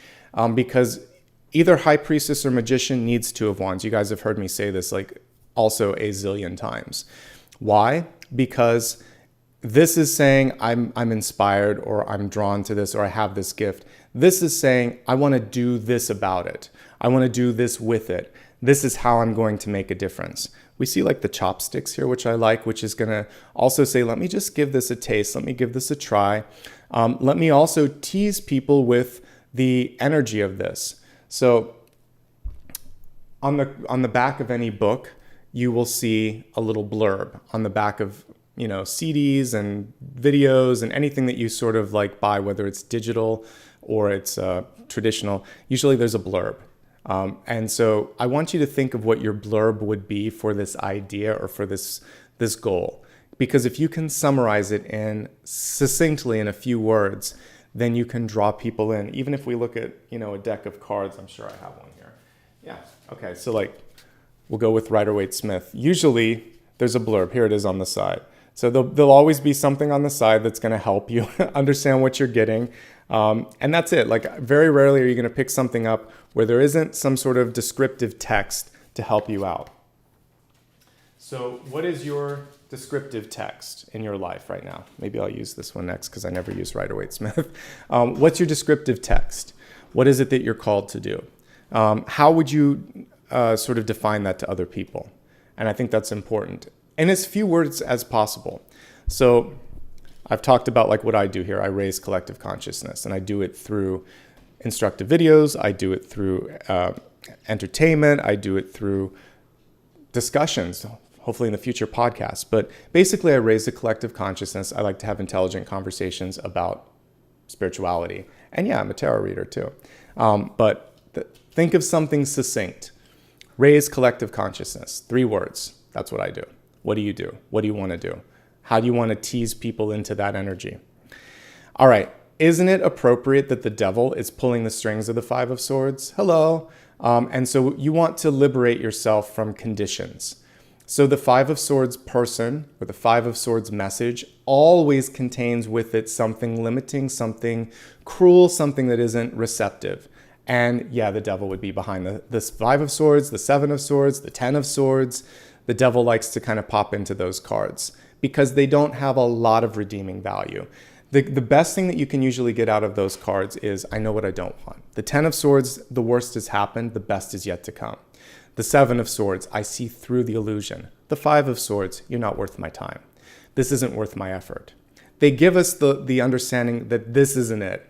because either High Priestess or Magician needs Two of Wands. You guys have heard me say this like also a zillion times. Why? Because this is saying I'm inspired or I'm drawn to this or I have this gift. This is saying I want to do this about it. I want to do this with it. This is how I'm going to make a difference. We see like the chopsticks here, which I like, which is going to also say, let me just give this a taste. Let me give this a try. Let me also tease people with the energy of this. So on the back of any book, you will see a little blurb on the back of CDs and videos and anything that you sort of like buy, whether it's digital or it's traditional. Usually there's a blurb. And so I want you to think of what your blurb would be for this idea or for this goal. Because if you can summarize it succinctly in a few words, then you can draw people in. Even if we look at, a deck of cards, I'm sure I have one here. Yeah, okay, so like we'll go with Rider-Waite-Smith. Usually there's a blurb. Here it is on the side. So there'll always be something on the side that's going to help you understand what you're getting. And that's it. Like very rarely are you going to pick something up where there isn't some sort of descriptive text to help you out. So what is your descriptive text in your life right now? Maybe I'll use this one next because I never use Rider-Waite-Smith. What's your descriptive text? What is it that you're called to do? How would you sort of define that to other people? And I think that's important. In as few words as possible. So I've talked about like what I do here. I raise collective consciousness, and I do it through instructive videos. I do it through entertainment. I do it through discussions, hopefully in the future podcasts. But basically, I raise the collective consciousness. I like to have intelligent conversations about spirituality. And yeah, I'm a tarot reader too. But think of something succinct. Raise collective consciousness. 3 words. That's what I do. What do you do? What do you want to do? How do you want to tease people into that energy? All right. Isn't it appropriate that the devil is pulling the strings of the 5 of Swords? Hello. And so you want to liberate yourself from conditions. So the 5 of Swords person or the 5 of Swords message always contains with it something limiting, something cruel, something that isn't receptive. And yeah, the devil would be behind this 5 of Swords, the 7 of Swords, the 10 of Swords. The devil likes to kind of pop into those cards because they don't have a lot of redeeming value. The best thing that you can usually get out of those cards is, I know what I don't want. The 10 of Swords, the worst has happened, the best is yet to come. The 7 of Swords, I see through the illusion. The 5 of Swords, you're not worth my time. This isn't worth my effort. They give us the understanding that this isn't it.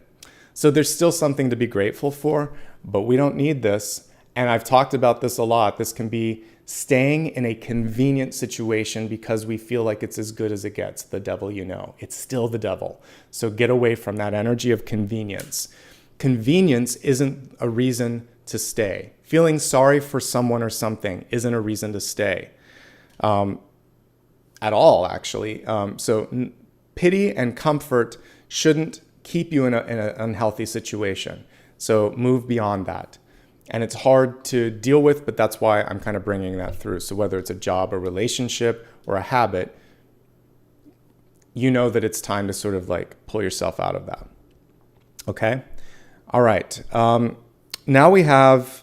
So there's still something to be grateful for, but we don't need this. And I've talked about this a lot. This can be staying in a convenient situation because we feel like it's as good as it gets. The devil, you know, it's still the devil. So get away from that energy of convenience. Convenience isn't a reason to stay. Feeling sorry for someone or something isn't a reason to stay at all, actually. So pity and comfort shouldn't keep you in an unhealthy situation. So move beyond that. And it's hard to deal with, but that's why I'm kind of bringing that through. So whether it's a job, a relationship, or a habit, you know that it's time to sort of like pull yourself out of that. Okay? All right. Now we have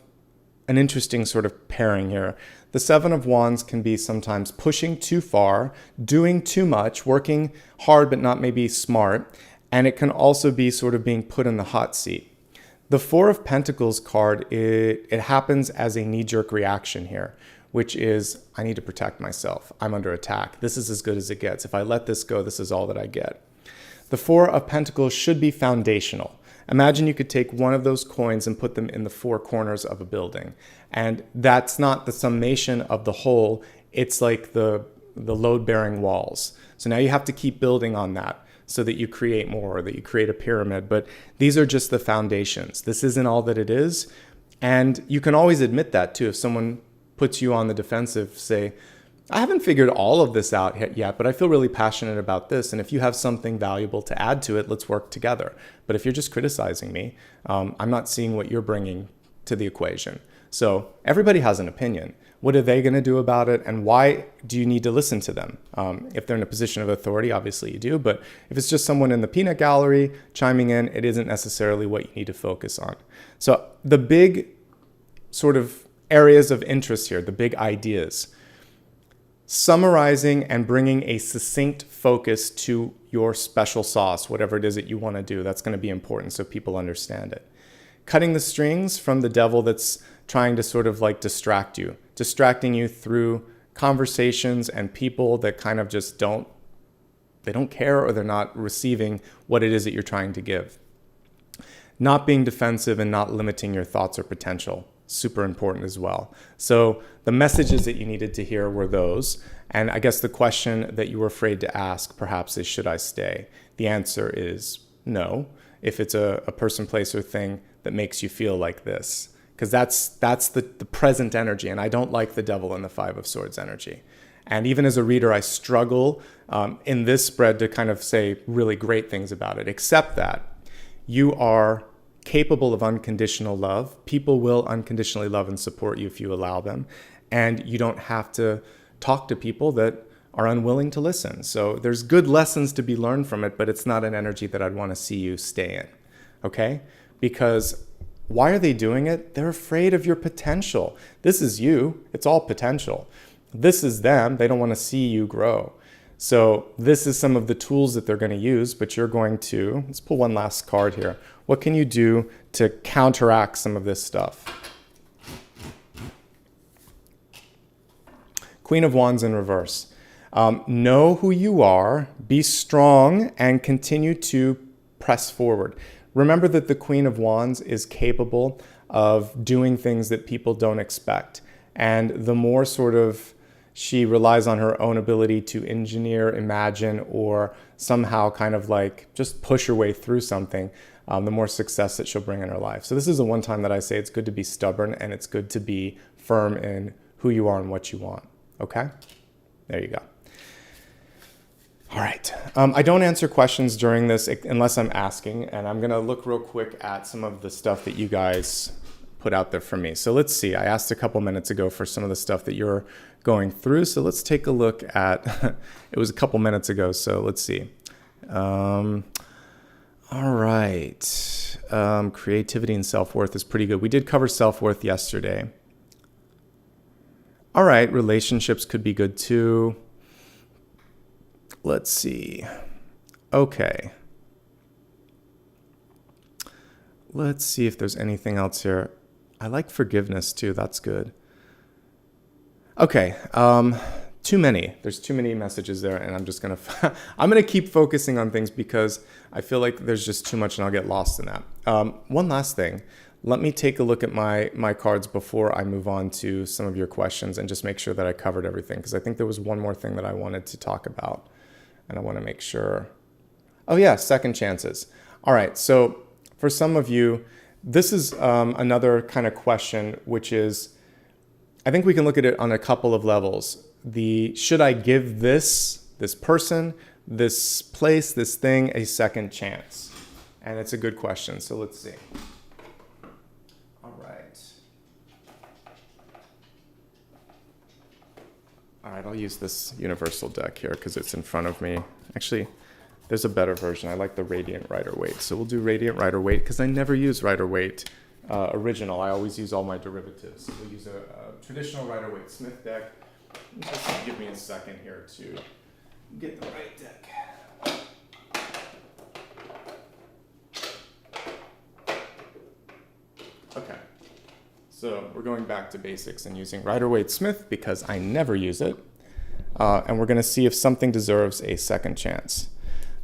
an interesting sort of pairing here. The 7 of Wands can be sometimes pushing too far, doing too much, working hard but not maybe smart. And it can also be sort of being put in the hot seat. The 4 of Pentacles card, it happens as a knee-jerk reaction here, which is, I need to protect myself. I'm under attack. This is as good as it gets. If I let this go, this is all that I get. The 4 of Pentacles should be foundational. Imagine you could take one of those coins and put them in the 4 corners of a building. And that's not the summation of the whole. It's like the load-bearing walls. So now you have to keep building on that, so that you create more, that you create a pyramid. But these are just the foundations. This isn't all that it is. And you can always admit that too. If someone puts you on the defensive, say, I haven't figured all of this out yet, but I feel really passionate about this. And if you have something valuable to add to it, let's work together. But if you're just criticizing me, I'm not seeing what you're bringing to the equation. So everybody has an opinion. What are they going to do about it? And why do you need to listen to them? If they're in a position of authority, obviously you do. But if it's just someone in the peanut gallery chiming in, it isn't necessarily what you need to focus on. So the big sort of areas of interest here, the big ideas, summarizing and bringing a succinct focus to your special sauce, whatever it is that you want to do, that's going to be important so people understand it. Cutting the strings from the devil that's trying to sort of like distracting you through conversations and people that kind of just don't care, or they're not receiving what it is that you're trying to give. Not being defensive and not limiting your thoughts or potential, super important as well. So the messages that you needed to hear were those. And I guess the question that you were afraid to ask perhaps is, should I stay? The answer is no, if it's a person, place, or thing that makes you feel like this. Because that's the present energy. And I don't like the devil and the 5 of Swords energy. And even as a reader, I struggle in this spread to kind of say really great things about it, except that you are capable of unconditional love. People will unconditionally love and support you if you allow them. And you don't have to talk to people that are unwilling to listen. So there's good lessons to be learned from it, but it's not an energy that I'd want to see you stay in. Okay? Because why are they doing it? They're afraid of your potential. This is you. It's all potential. This is them. They don't want to see you grow. So this is some of the tools that they're going to use, but you're going to, let's pull one last card here. What can you do to counteract some of this stuff? Queen of Wands in reverse. Know who you are, be strong, and continue to press forward. Remember that the Queen of Wands is capable of doing things that people don't expect. And the more sort of she relies on her own ability to engineer, imagine, or somehow kind of like just push her way through something, the more success that she'll bring in her life. So this is the one time that I say it's good to be stubborn and it's good to be firm in who you are and what you want. Okay? There you go. All right. I don't answer questions during this unless I'm asking, and I'm going to look real quick at some of the stuff that you guys put out there for me. So let's see. I asked a couple minutes ago for some of the stuff that you're going through. So let's take a look at, it was a couple minutes ago. So let's see. All right. Creativity and self-worth is pretty good. We did cover self-worth yesterday. All right. Relationships could be good too. Let's see. Okay. Let's see if there's anything else here. I like forgiveness too. That's good. Okay. Too many. There's too many messages there, and I'm just gonna I'm gonna keep focusing on things because I feel like there's just too much, and I'll get lost in that. One last thing. Let me take a look at my cards before I move on to some of your questions and just make sure that I covered everything, because I think there was one more thing that I wanted to talk about. And I want to make sure. Oh yeah, second chances. All right, so for some of you, this is another kind of question, which is, I think we can look at it on a couple of levels. Should I give this person, this place, this thing a second chance? And it's a good question, so let's see. All right, I'll use this universal deck here because it's in front of me. Actually, there's a better version. I like the Radiant Rider-Waite. So we'll do Radiant Rider-Waite because I never use Rider-Waite original. I always use all my derivatives. So we'll use a traditional Rider-Waite Smith deck. Just give me a second here to get the right deck. Okay. So we're going back to basics and using Rider-Waite Smith because I never use it. And we're going to see if something deserves a second chance.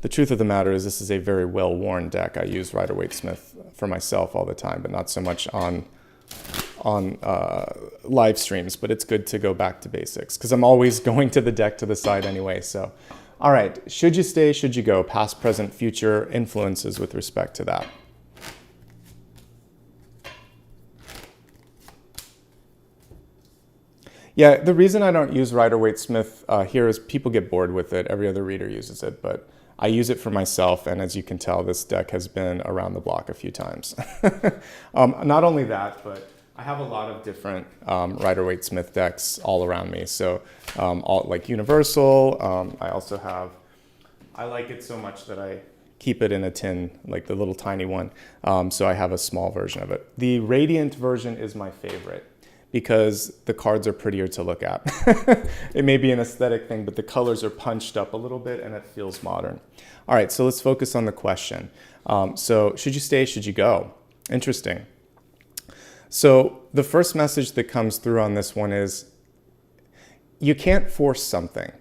The truth of the matter is this is a very well-worn deck. I use Rider-Waite Smith for myself all the time, but not so much on live streams. But it's good to go back to basics because I'm always going to the deck to the side anyway. So, all right, should you stay, should you go? Past, present, future influences with respect to that. Yeah, the reason I don't use Rider-Waite Smith here is people get bored with it. Every other reader uses it, but I use it for myself, and as you can tell, this deck has been around the block a few times. Not only that, but I have a lot of different Rider-Waite Smith decks all around me. So all like Universal, I also have, I like it so much that I keep it in a tin, like the little tiny one. So I have a small version of it. The Radiant version is my favorite, because the cards are prettier to look at. It may be an aesthetic thing, but the colors are punched up a little bit and it feels modern. All right, so let's focus on the question. So should you stay, should you go? Interesting. So the first message that comes through on this one is you can't force something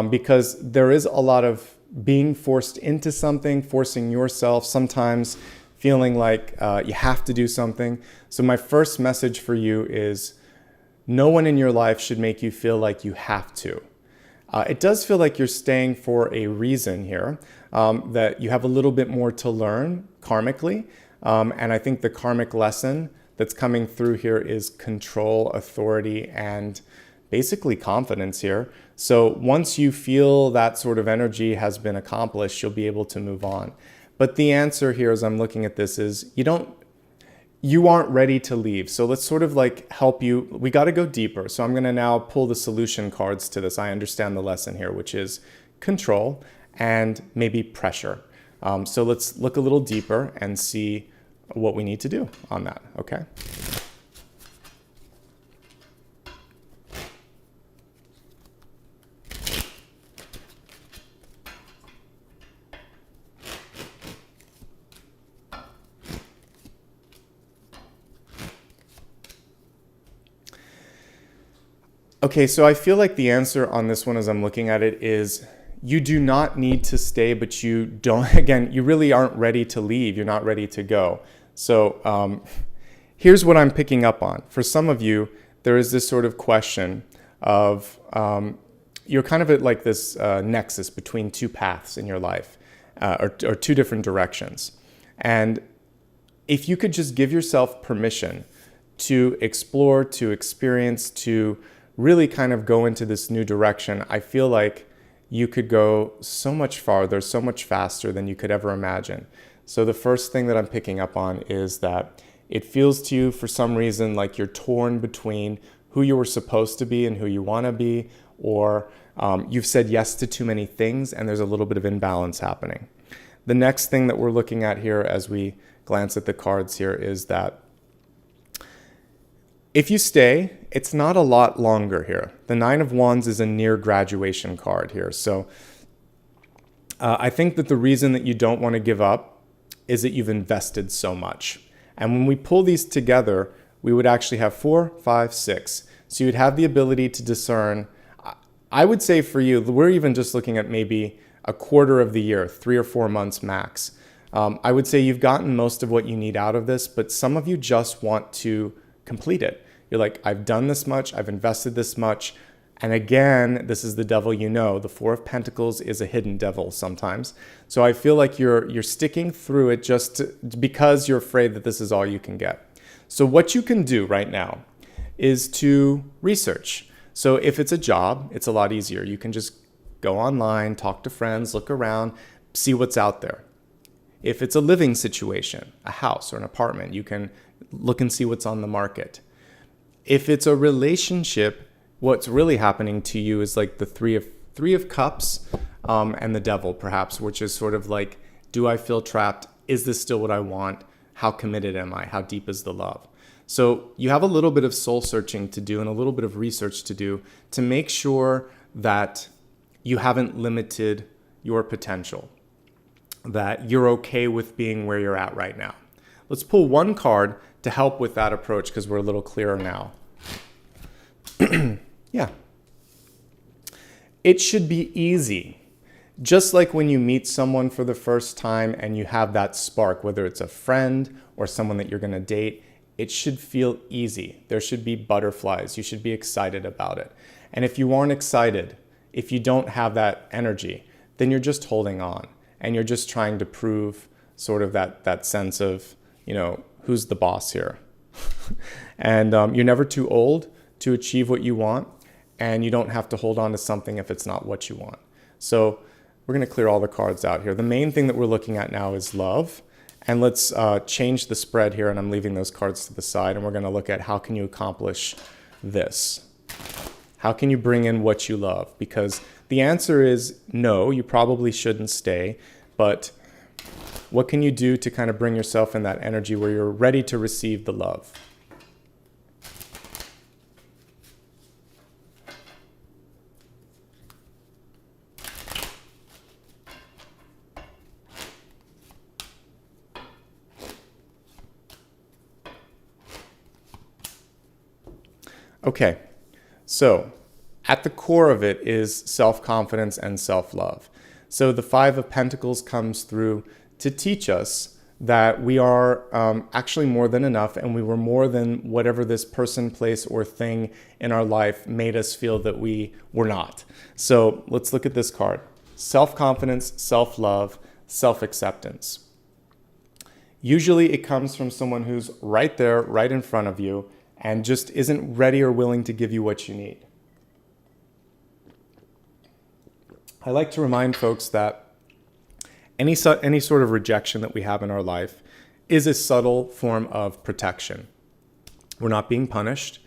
because there is a lot of being forced into something, forcing yourself, sometimes feeling like you have to do something. So my first message for you is no one in your life should make you feel like you have to. It does feel like you're staying for a reason here, that you have a little bit more to learn karmically. And I think the karmic lesson that's coming through here is control, authority, and basically confidence here. So once you feel that sort of energy has been accomplished, you'll be able to move on. But the answer here as I'm looking at this is you aren't ready to leave. So let's sort of like help you. We got to go deeper. So I'm going to now pull the solution cards to this. I understand the lesson here, which is control and maybe pressure. So let's look a little deeper and see what we need to do on that. Okay. Okay, so I feel like the answer on this one as I'm looking at it is you do not need to stay, but you don't, again, you really aren't ready to leave. You're not ready to go. So here's what I'm picking up on. For some of you, there is this sort of question of you're kind of at like this nexus between two paths in your life or two different directions. And if you could just give yourself permission to explore, to experience, to really kind of go into this new direction, I feel like you could go so much farther, so much faster than you could ever imagine. So the first thing that I'm picking up on is that it feels to you for some reason like you're torn between who you were supposed to be and who you want to be, or you've said yes to too many things and there's a little bit of imbalance happening. The next thing that we're looking at here as we glance at the cards here is that if you stay, it's not a lot longer here. The Nine of Wands is a near graduation card here. So I think that the reason that you don't want to give up is that you've invested so much. And when we pull these together, we would actually have 4, 5, 6. So you'd have the ability to discern. I would say for you, we're even just looking at maybe a quarter of the year, 3 or 4 months max. I would say you've gotten most of what you need out of this, but some of you just want to complete it. You're like, I've done this much, I've invested this much. And again, this is the devil you know. The Four of Pentacles is a hidden devil sometimes. So I feel like you're sticking through it because you're afraid that this is all you can get. So what you can do right now is to research. So if it's a job, it's a lot easier. You can just go online, talk to friends, look around, see what's out there. If it's a living situation, a house or an apartment, you can look and see what's on the market. If it's a relationship, what's really happening to you is like the three of cups and the devil perhaps, which is sort of like, do I feel trapped? Is this still what I want? How committed am I? How deep is the love? So you have a little bit of soul searching to do and a little bit of research to do to make sure that you haven't limited your potential, that you're okay with being where you're at right now. Let's pull one card to help with that approach because we're a little clearer now. Yeah. It should be easy. Just like when you meet someone for the first time and you have that spark, whether it's a friend or someone that you're going to date, it should feel easy. There should be butterflies. You should be excited about it. And if you aren't excited, if you don't have that energy, then you're just holding on and you're just trying to prove sort of that sense of, who's the boss here? And you're never too old to achieve what you want, and you don't have to hold on to something if it's not what you want. So we're going to clear all the cards out here. The main thing that we're looking at now is love. And let's change the spread here, and I'm leaving those cards to the side, and we're going to look at how can you accomplish this? How can you bring in what you love? Because the answer is no, you probably shouldn't stay, but what can you do to kind of bring yourself in that energy where you're ready to receive the love? Okay, so at the core of it is self-confidence and self-love. So the Five of Pentacles comes through to teach us that we are actually more than enough, and we were more than whatever this person, place, or thing in our life made us feel that we were not. So let's look at this card. Self-confidence, self-love, self-acceptance. Usually it comes from someone who's right there, right in front of you, and just isn't ready or willing to give you what you need. I like to remind folks that any sort of rejection that we have in our life is a subtle form of protection. We're not being punished.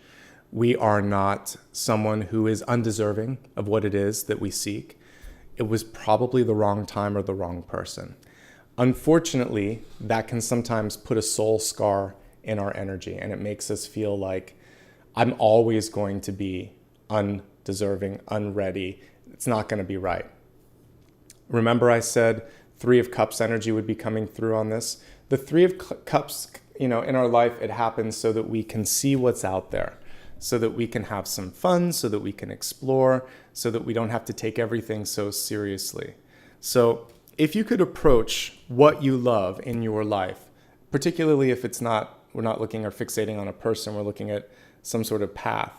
We are not someone who is undeserving of what it is that we seek. It was probably the wrong time or the wrong person. Unfortunately, that can sometimes put a soul scar in our energy, and it makes us feel like I'm always going to be undeserving, unready. It's not going to be right. Remember I said Three of Cups energy would be coming through on this. The Three of Cups, in our life, it happens so that we can see what's out there, so that we can have some fun, so that we can explore, so that we don't have to take everything so seriously. So if you could approach what you love in your life, particularly if we're not looking or fixating on a person, we're looking at some sort of path.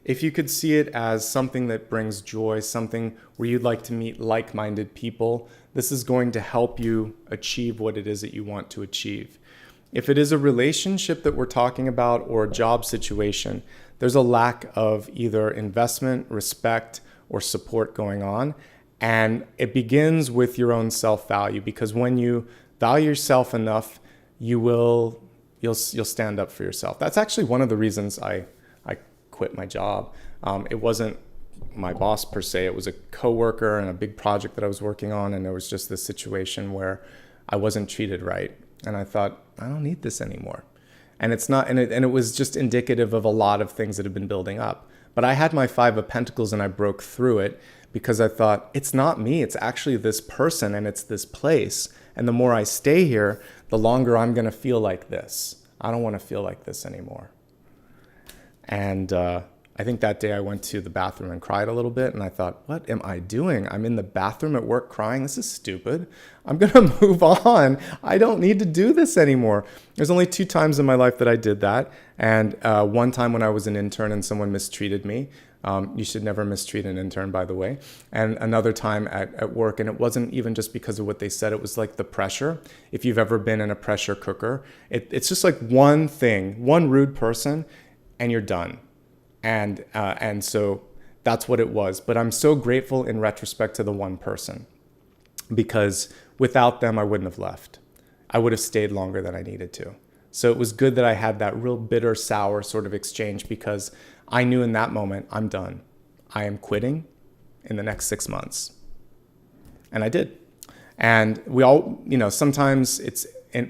If you could see it as something that brings joy, something where you'd like to meet like-minded people, this is going to help you achieve what it is that you want to achieve. If it is a relationship that we're talking about or a job situation, there's a lack of either investment, respect, or support going on. And it begins with your own self-value, because when you value yourself enough, you'll stand up for yourself. That's actually one of the reasons I quit my job. It wasn't my boss per se, it was a coworker and a big project that I was working on, and there was just this situation where I wasn't treated right. And I thought, I don't need this anymore. And it's not, and it was just indicative of a lot of things that have been building up. But I had my Five of Pentacles and I broke through it because I thought, it's not me, it's actually this person and it's this place. And the more I stay here, the longer I'm gonna feel like this. I don't wanna feel like this anymore. And I think that day I went to the bathroom and cried a little bit, and I thought, what am I doing? I'm in the bathroom at work crying. This is stupid. I'm gonna move on. I don't need to do this anymore. There's only 2 times in my life that I did that. And one time when I was an intern and someone mistreated me. You should never mistreat an intern, by the way. And another time at work, and it wasn't even just because of what they said, it was like the pressure. If you've ever been in a pressure cooker, it's just like one thing, one rude person, and you're done. And so that's what it was. But I'm so grateful in retrospect to the one person, because without them, I wouldn't have left. I would have stayed longer than I needed to. So it was good that I had that real bitter, sour sort of exchange, because I knew in that moment, I'm done. I am quitting in the next 6 months. And I did. And we all, sometimes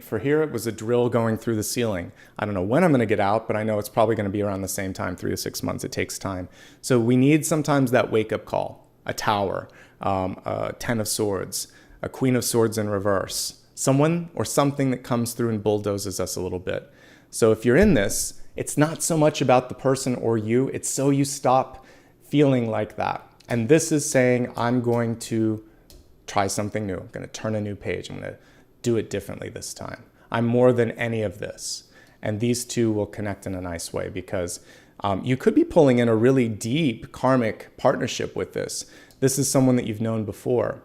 for here, it was a drill going through the ceiling. I don't know when I'm going to get out, but I know it's probably going to be around the same time, 3 to 6 months. It takes time. So we need sometimes that wake-up call, a tower, a 10 of swords, a queen of swords in reverse, someone or something that comes through and bulldozes us a little bit. So if you're in this, it's not so much about the person or you, it's so you stop feeling like that. And this is saying, I'm going to try something new. I'm going to turn a new page. I'm going to do it differently this time. I'm more than any of this. And these two will connect in a nice way, because you could be pulling in a really deep karmic partnership with this. This is someone that you've known before,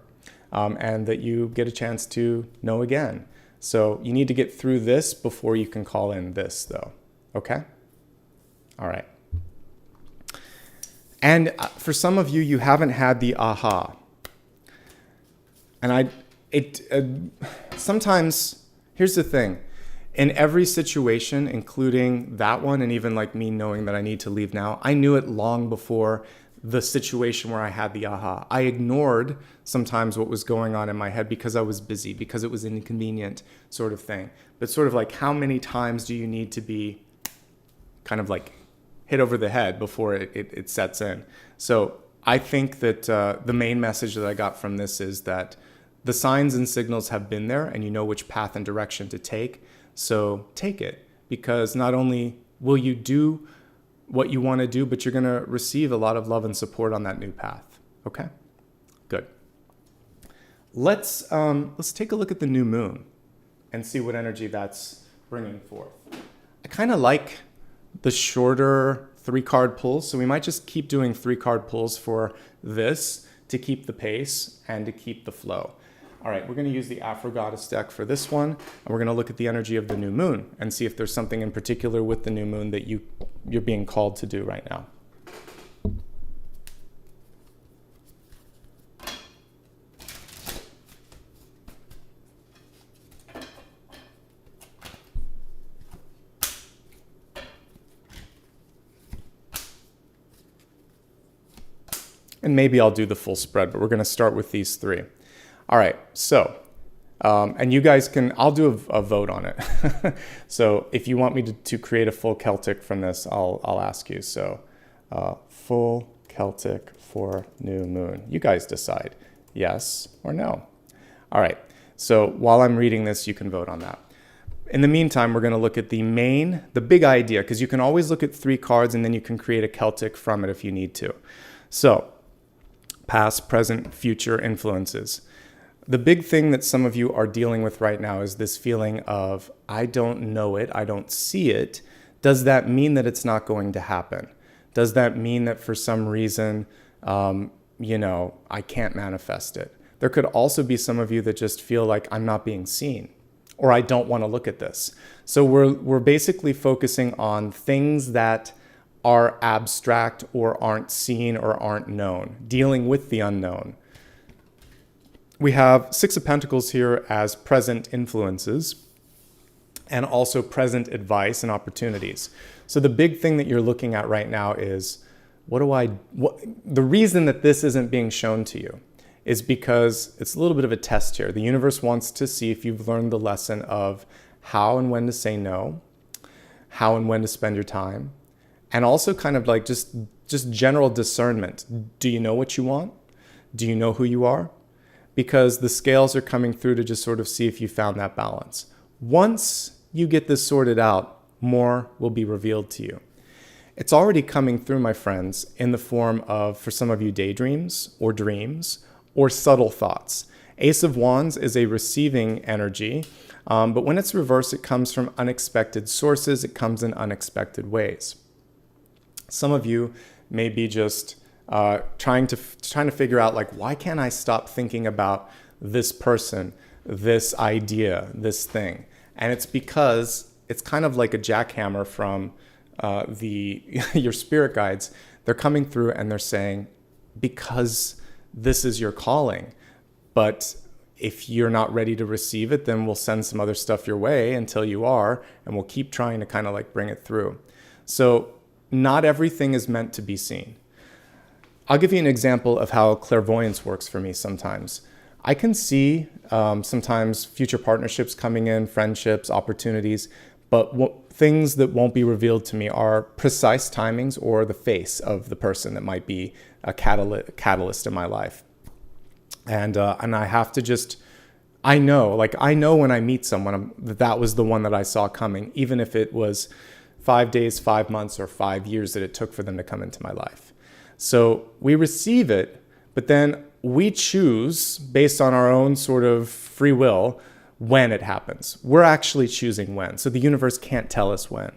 and that you get a chance to know again. So you need to get through this before you can call in this, though. Okay? All right. And for some of you, you haven't had the aha. And sometimes, here's the thing. In every situation, including that one, and even like me knowing that I need to leave now, I knew it long before the situation where I had the aha. I ignored sometimes what was going on in my head because I was busy, because it was an inconvenient sort of thing. But sort of like, how many times do you need to be kind of like hit over the head before it sets in? So I think that the main message that I got from this is that the signs and signals have been there, and you know which path and direction to take. So take it, because not only will you do what you want to do, but you're going to receive a lot of love and support on that new path. Okay? Good. Let's take a look at the new moon and see what energy that's bringing forth. I kind of like the shorter 3-card pulls, so we might just keep doing 3-card pulls for this to keep the pace and to keep the flow. All right, we're going to use the Afro Goddess deck for this one, and we're going to look at the energy of the new moon and see if there's something in particular with the new moon that you're being called to do right now. And maybe I'll do the full spread, but we're going to start with these 3. All right, so, and you guys can, I'll do a vote on it. So if you want me to create a full Celtic from this, I'll ask you. So full Celtic for new moon. You guys decide, yes or no. All right, so while I'm reading this, you can vote on that. In the meantime, we're going to look at the big idea, because you can always look at 3 cards and then you can create a Celtic from it if you need to. So past, present, future influences. The big thing that some of you are dealing with right now is this feeling of, I don't know it, I don't see it. Does that mean that it's not going to happen? Does that mean that for some reason, I can't manifest it? There could also be some of you that just feel like I'm not being seen, or I don't want to look at this. So we're basically focusing on things that are abstract or aren't seen or aren't known, dealing with the unknown. We have Six of Pentacles here as present influences and also present advice and opportunities. So the big thing that you're looking at right now is, the reason that this isn't being shown to you is because it's a little bit of a test here. The universe wants to see if you've learned the lesson of how and when to say no, how and when to spend your time, and also kind of like just general discernment. Do you know what you want? Do you know who you are? Because the scales are coming through to just sort of see if you found that balance. Once you get this sorted out, more will be revealed to you. It's already coming through, my friends, in the form of, for some of you, daydreams or dreams or subtle thoughts. Ace of Wands is a receiving energy, but when it's reversed, it comes from unexpected sources. It comes in unexpected ways. Some of you may be just trying to figure out, like, why can't I stop thinking about this person, this idea, this thing? And it's because it's kind of like a jackhammer from your spirit guides. They're coming through and they're saying, because this is your calling, but if you're not ready to receive it, then we'll send some other stuff your way until you are, and we'll keep trying to kind of like bring it through. So not everything is meant to be seen. I'll give you an example of how clairvoyance works for me sometimes. I can see sometimes future partnerships coming in, friendships, opportunities, but things that won't be revealed to me are precise timings or the face of the person that might be a catalyst in my life. And I have to just, I know when I meet someone that was the one that I saw coming, even if it was 5 days, 5 months, or 5 years that it took for them to come into my life. So we receive it, but then we choose based on our own sort of free will when it happens. We're actually choosing when. So the universe can't tell us when.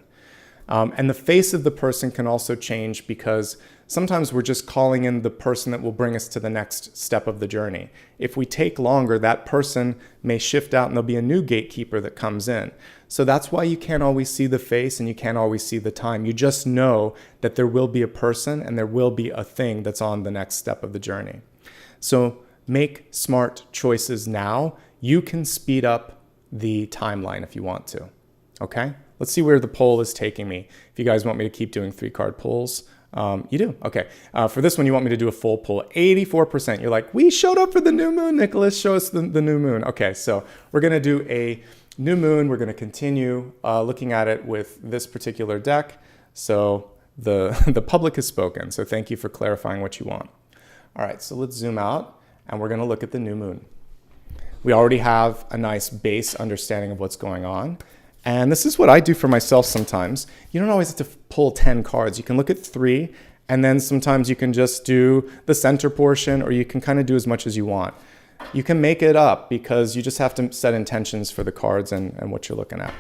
And the face of the person can also change because sometimes we're just calling in the person that will bring us to the next step of the journey. If we take longer, that person may shift out and there'll be a new gatekeeper that comes in. So that's why you can't always see the face and you can't always see the time. You just know that there will be a person and there will be a thing that's on the next step of the journey. So make smart choices now. You can speed up the timeline if you want to. Okay? Let's see where the poll is taking me. If you guys want me to keep doing 3-card polls, you do? Okay. For this one, you want me to do a full poll. 84%. You're like, we showed up for the new moon, Nicholas. Show us the new moon. Okay, so we're going to do a new moon. We're going to continue looking at it with this particular deck. So the public has spoken. So thank you for clarifying what you want. All right, so let's zoom out, and we're going to look at the new moon. We already have a nice base understanding of what's going on. And this is what I do for myself sometimes. You don't always have to pull 10 cards. You can look at 3, and then sometimes you can just do the center portion, or you can kind of do as much as you want. You can make it up because you just have to set intentions for the cards and what you're looking at.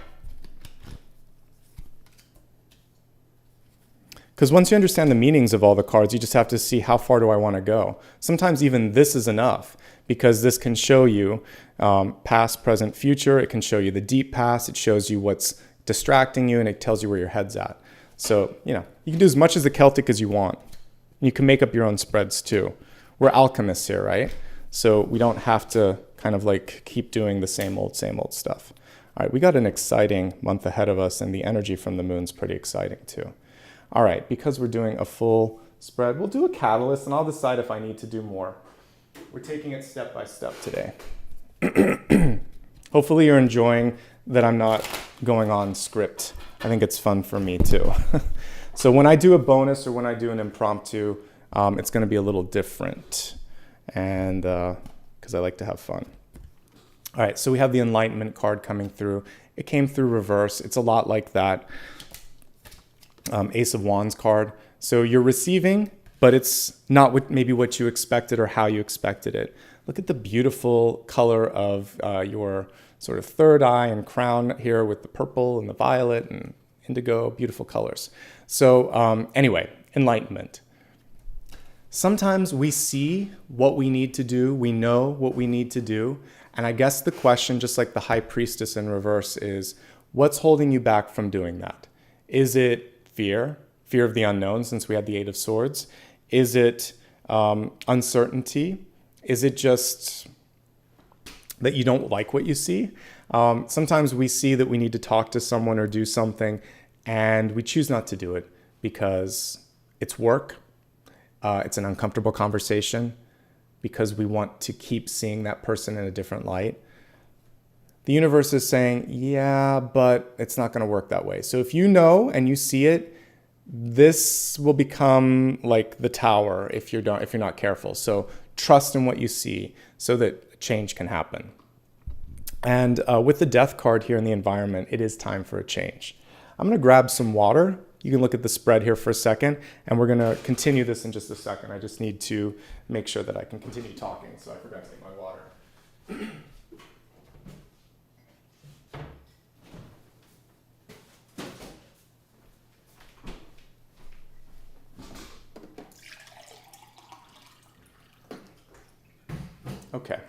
Because once you understand the meanings of all the cards, you just have to see how far do I want to go. Sometimes even this is enough because this can show you past, present, future. It can show you the deep past. It shows you what's distracting you, and it tells you where your head's at. So, you can do as much as the Celtic as you want. You can make up your own spreads too. We're alchemists here, right? So we don't have to kind of like keep doing the same old stuff. All right, we got an exciting month ahead of us, and the energy from the moon's pretty exciting too. All right, because we're doing a full spread, we'll do a catalyst, and I'll decide if I need to do more. We're taking it step by step today. Hopefully you're enjoying that I'm not going on script. I think it's fun for me too. So when I do a bonus or when I do an impromptu, it's going to be a little different, and because I like to have fun. All right, so we have the Enlightenment card coming through. It came through reverse. It's a lot like that Ace of Wands card. So you're receiving, but it's not maybe what you expected or how you expected it. Look at the beautiful color of your sort of third eye and crown here with the purple and the violet and indigo, beautiful colors. So anyway, enlightenment. Sometimes we see what we need to do, we know what we need to do, and I guess the question, just like the high priestess in reverse, is what's holding you back from doing that? Is it fear? Fear of the unknown, since we had the Eight of Swords? Is it uncertainty? Is it just that you don't like what you see? Sometimes we see that we need to talk to someone or do something, and we choose not to do it because it's work, it's an uncomfortable conversation, because we want to keep seeing that person in a different light. The universe is saying, yeah, but it's not going to work that way. So if you know and you see it, this will become like the tower if you're not careful. So trust in what you see so that change can happen. And with the death card here in the environment, it is time for a change. I'm going to grab some water. You can look at the spread here for a second, and we're going to continue this in just a second. I just need to make sure that I can continue talking, so I forgot to take my water. Okay.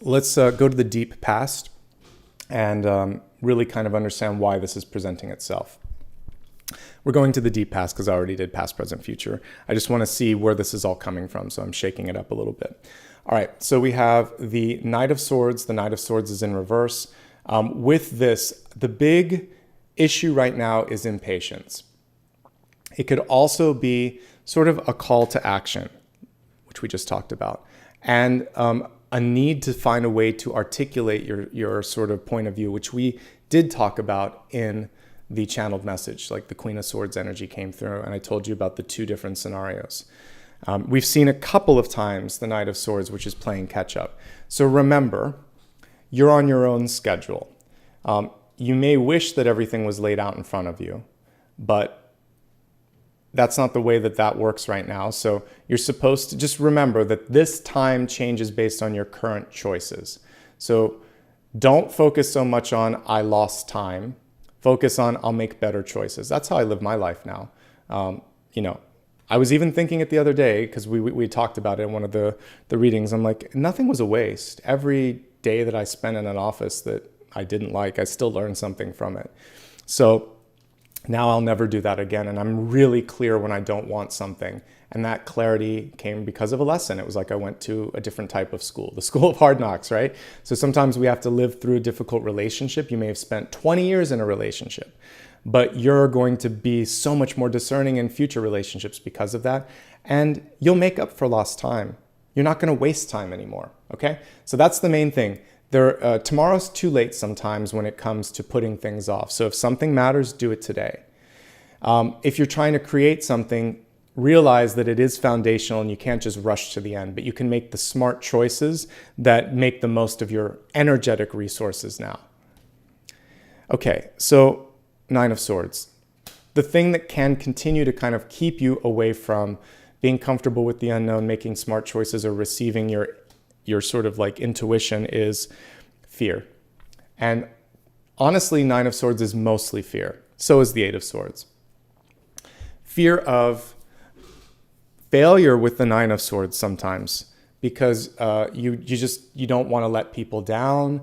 Let's go to the deep past and really kind of understand why this is presenting itself. We're going to the deep past because I already did past, present, future. I just want to see where this is all coming from, so I'm shaking it up a little bit. All right, so we have the Knight of Swords. The Knight of Swords is in reverse. With this, the big issue right now is impatience. It could also be sort of a call to action, which we just talked about, and a need to find a way to articulate your sort of point of view, which we did talk about in the channeled message. Like the Queen of Swords energy came through, and I told you about the two different scenarios. We've seen a couple of times the Knight of Swords, which is playing catch up. So remember, you're on your own schedule. You may wish that everything was laid out in front of you, but that's not the way that works right now. So you're supposed to just remember that this time changes based on your current choices. So don't focus so much on I lost time. Focus on I'll make better choices. That's how I live my life now. I was even thinking it the other day because we talked about it in one of the readings. I'm like, nothing was a waste. Every day that I spent in an office that I didn't like, I still learned something from it. So now I'll never do that again. And I'm really clear when I don't want something. And that clarity came because of a lesson. It was like I went to a different type of school, the school of hard knocks, right? So sometimes we have to live through a difficult relationship. You may have spent 20 years in a relationship, but you're going to be so much more discerning in future relationships because of that. And you'll make up for lost time. You're not going to waste time anymore, okay? So that's the main thing. Tomorrow's too late sometimes when it comes to putting things off. So if something matters, do it today. If you're trying to create something, realize that it is foundational and you can't just rush to the end, but you can make the smart choices that make the most of your energetic resources now. Okay, so Nine of Swords. The thing that can continue to kind of keep you away from being comfortable with the unknown, making smart choices, or receiving your sort of like intuition is fear. And honestly, Nine of Swords is mostly fear. So is the Eight of Swords. Fear of failure with the Nine of Swords sometimes, because you don't want to let people down.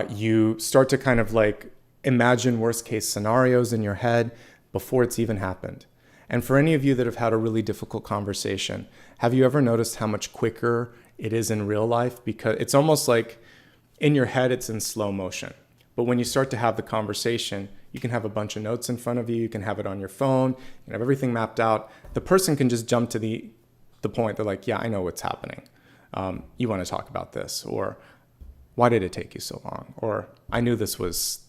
You start to kind of like imagine worst case scenarios in your head before it's even happened. And for any of you that have had a really difficult conversation, have you ever noticed how much quicker it is in real life? Because it's almost like in your head, it's in slow motion. But when you start to have the conversation, you can have a bunch of notes in front of you. You can have it on your phone. You can have everything mapped out. The person can just jump to the point. They're like, yeah, I know what's happening. You want to talk about this? Or why did it take you so long? Or I knew this was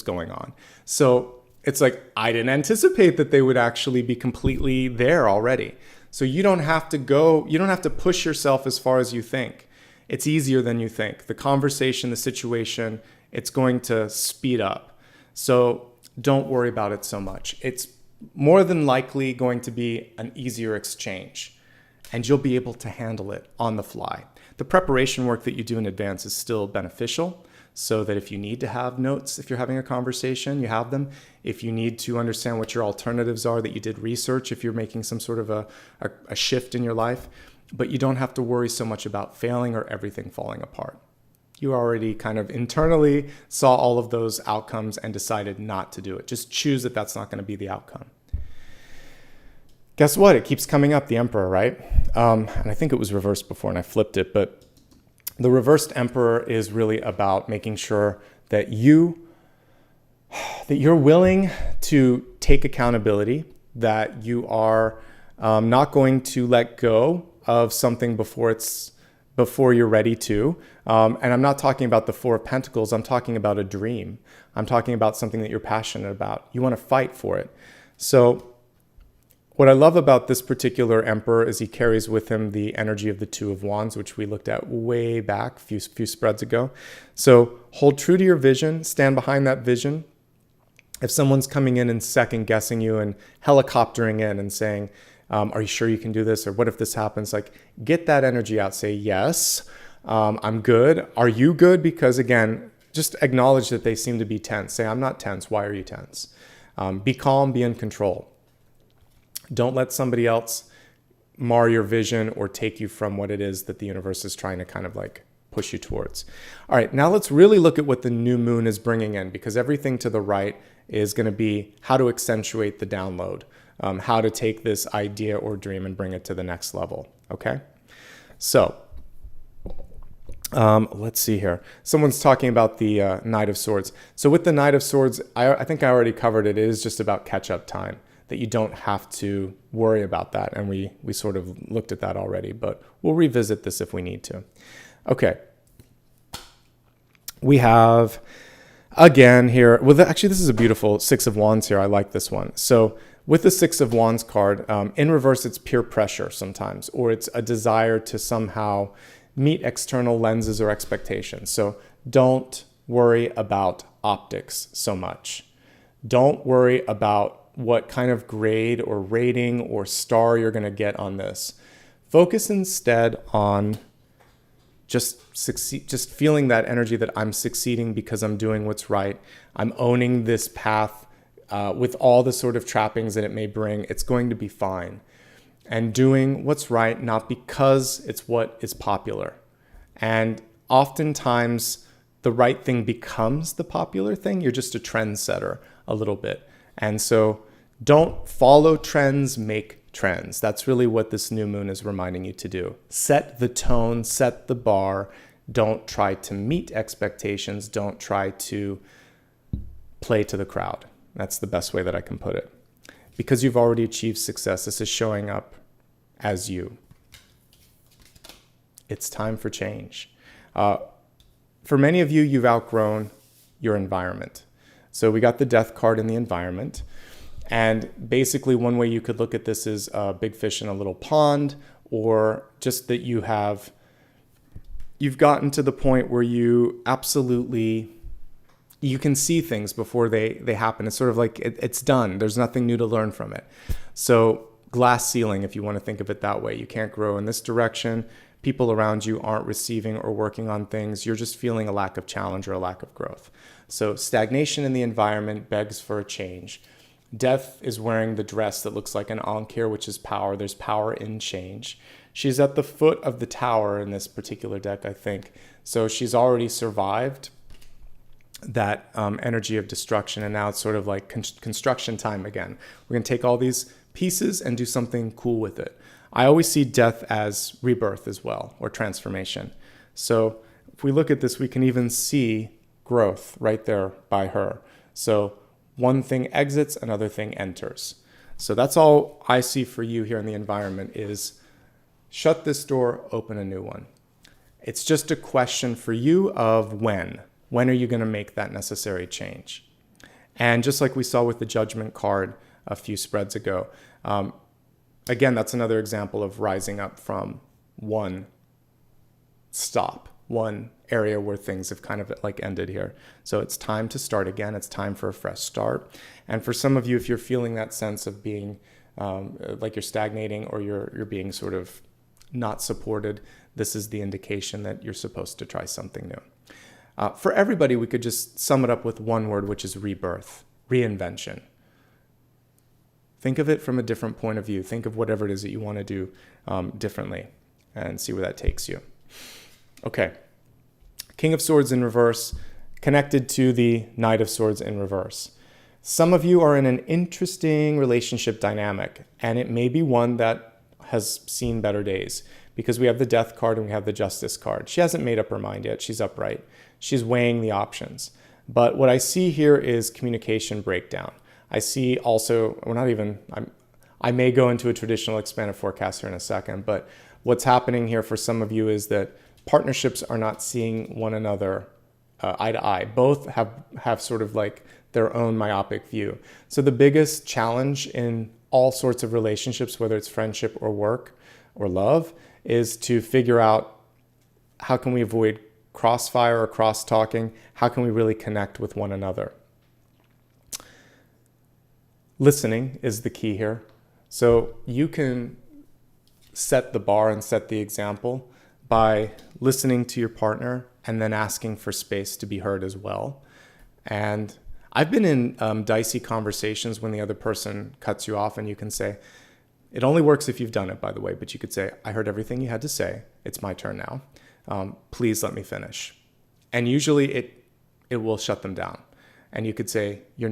going on. So it's like, I didn't anticipate that they would actually be completely there already. So you don't have to push yourself as far as you think. It's easier than you think. The conversation, the situation, it's going to speed up. So don't worry about it so much. It's more than likely going to be an easier exchange, and you'll be able to handle it on the fly. The preparation work that you do in advance is still beneficial. so that if you need to have notes, if you're having a conversation, you have them. If you need to understand what your alternatives are, that you did research if you're making some sort of a shift in your life. But you don't have to worry so much about failing or everything falling apart. You already kind of internally saw all of those outcomes and decided not to do it. Just choose that that's not going to be the outcome. Guess what? It keeps coming up, the Emperor, right? And I think it was reversed before and I flipped it, but the reversed Emperor is really about making sure that you're willing to take accountability, that you are not going to let go of something before you're ready to. And I'm not talking about the Four of Pentacles. I'm talking about a dream. I'm talking about something that you're passionate about. You want to fight for it. So what I love about this particular Emperor is he carries with him the energy of the Two of Wands, which we looked at way back, a few spreads ago. So hold true to your vision, stand behind that vision. If someone's coming in and second guessing you and helicoptering in and saying, are you sure you can do this? Or what if this happens? Like, get that energy out. Say, yes, I'm good. Are you good? Because again, just acknowledge that they seem to be tense. Say, I'm not tense. Why are you tense? Be calm, be in control. Don't let somebody else mar your vision or take you from what it is that the universe is trying to kind of like push you towards. All right, now let's really look at what the new moon is bringing in, because everything to the right is going to be how to accentuate the download, how to take this idea or dream and bring it to the next level, okay? So let's see here. Someone's talking about the Knight of Swords. So with the Knight of Swords, I think I already covered it. It is just about catch-up time, that you don't have to worry about that. And we sort of looked at that already, but we'll revisit this if we need to. Okay. We have, again here, well, actually, this is a beautiful Six of Wands here. I like this one. So with the Six of Wands card, in reverse, it's peer pressure sometimes, or it's a desire to somehow meet external lenses or expectations. So don't worry about optics so much. Don't worry about what kind of grade or rating or star you're going to get on this. Focus instead on just feeling that energy that I'm succeeding because I'm doing what's right. I'm owning this path with all the sort of trappings that it may bring. It's going to be fine. And doing what's right, not because it's what is popular. And oftentimes the right thing becomes the popular thing. You're just a trendsetter a little bit. And so don't follow trends, make trends. That's really what this new moon is reminding you to do. Set the tone, set the bar. Don't try to meet expectations. Don't try to play to the crowd. That's the best way that I can put it. Because you've already achieved success, this is showing up as you. It's time for change. For many of you, you've outgrown your environment. So we got the Death card in the environment. And basically one way you could look at this is a big fish in a little pond, or just that you've gotten to the point where you can see things before they happen. It's sort of like it's done. There's nothing new to learn from it. So glass ceiling, if you want to think of it that way. You can't grow in this direction. People around you aren't receiving or working on things. You're just feeling a lack of challenge or a lack of growth. So stagnation in the environment begs for a change. Death is wearing the dress that looks like an ankh here, which is power. There's power in change. She's at the foot of the tower in this particular deck, I think. So she's already survived that energy of destruction, and now it's sort of like construction time again. We're going to take all these pieces and do something cool with it. I always see death as rebirth as well, or transformation. So if we look at this, we can even see growth right there by her. So one thing exits, another thing enters. So that's all I see for you here in the environment is shut this door, open a new one. It's just a question for you of when. When are you going to make that necessary change? And just like we saw with the Judgment card a few spreads ago, again, that's another example of rising up from one stop, one area where things have kind of like ended here. So it's time to start again. It's time for a fresh start. And for some of you, if you're feeling that sense of being like you're stagnating or you're being sort of not supported, this is the indication that you're supposed to try something new. For everybody, we could just sum it up with one word, which is rebirth, reinvention. Think of it from a different point of view. Think of whatever it is that you want to do differently and see where that takes you. Okay. King of Swords in reverse, connected to the Knight of Swords in reverse. Some of you are in an interesting relationship dynamic, and it may be one that has seen better days because we have the Death card and we have the Justice card. She hasn't made up her mind yet. She's upright. She's weighing the options. But what I see here is communication breakdown. I see also, I may go into a traditional expanded forecast here in a second, but what's happening here for some of you is that partnerships are not seeing one another eye to eye. Both have sort of like their own myopic view. So the biggest challenge in all sorts of relationships, whether it's friendship or work or love, is to figure out how can we avoid crossfire or cross-talking? How can we really connect with one another? Listening is the key here. So you can set the bar and set the example by listening to your partner and then asking for space to be heard as well. And I've been in dicey conversations when the other person cuts you off, and you can say, it only works if you've done it, by the way, but you could say, I heard everything you had to say. It's my turn now. Please let me finish. And usually it will shut them down. And you could say, we're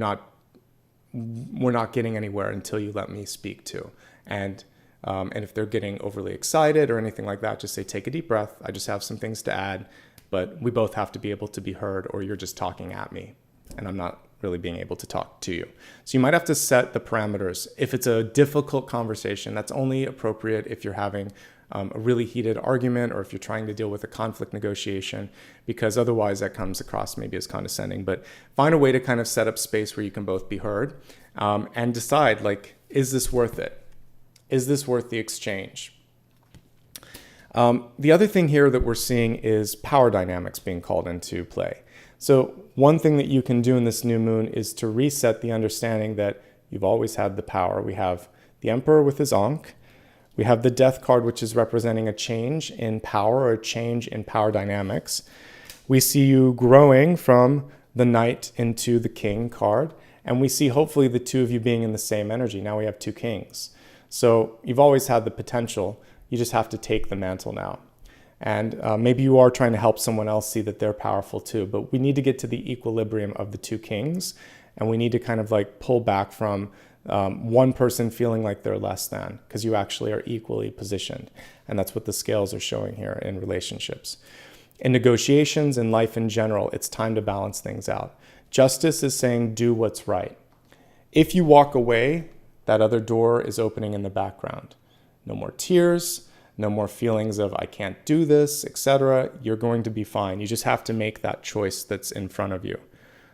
not getting anywhere until you let me speak too. And if they're getting overly excited or anything like that, just say, take a deep breath. I just have some things to add, but we both have to be able to be heard, or you're just talking at me and I'm not really being able to talk to you. So you might have to set the parameters. If it's a difficult conversation, that's only appropriate if you're having a really heated argument or if you're trying to deal with a conflict negotiation, because otherwise that comes across maybe as condescending. But find a way to kind of set up space where you can both be heard and decide, like, is this worth it? Is this worth the exchange? The other thing here that we're seeing is power dynamics being called into play. So one thing that you can do in this new moon is to reset the understanding that you've always had the power. We have the Emperor with his Ankh. We have the Death card, which is representing a change in power or a change in power dynamics. We see you growing from the Knight into the King card, and we see hopefully the two of you being in the same energy. Now we have two kings. So you've always had the potential. You just have to take the mantle now. And maybe you are trying to help someone else see that they're powerful too, but we need to get to the equilibrium of the two kings, and we need to kind of like pull back from one person feeling like they're less than, because you actually are equally positioned. And that's what the scales are showing here in relationships. In negotiations, in life in general, it's time to balance things out. Justice is saying, do what's right. If you walk away, that other door is opening in the background. No more tears, no more feelings of I can't do this, etc. You're going to be fine. You just have to make that choice that's in front of you.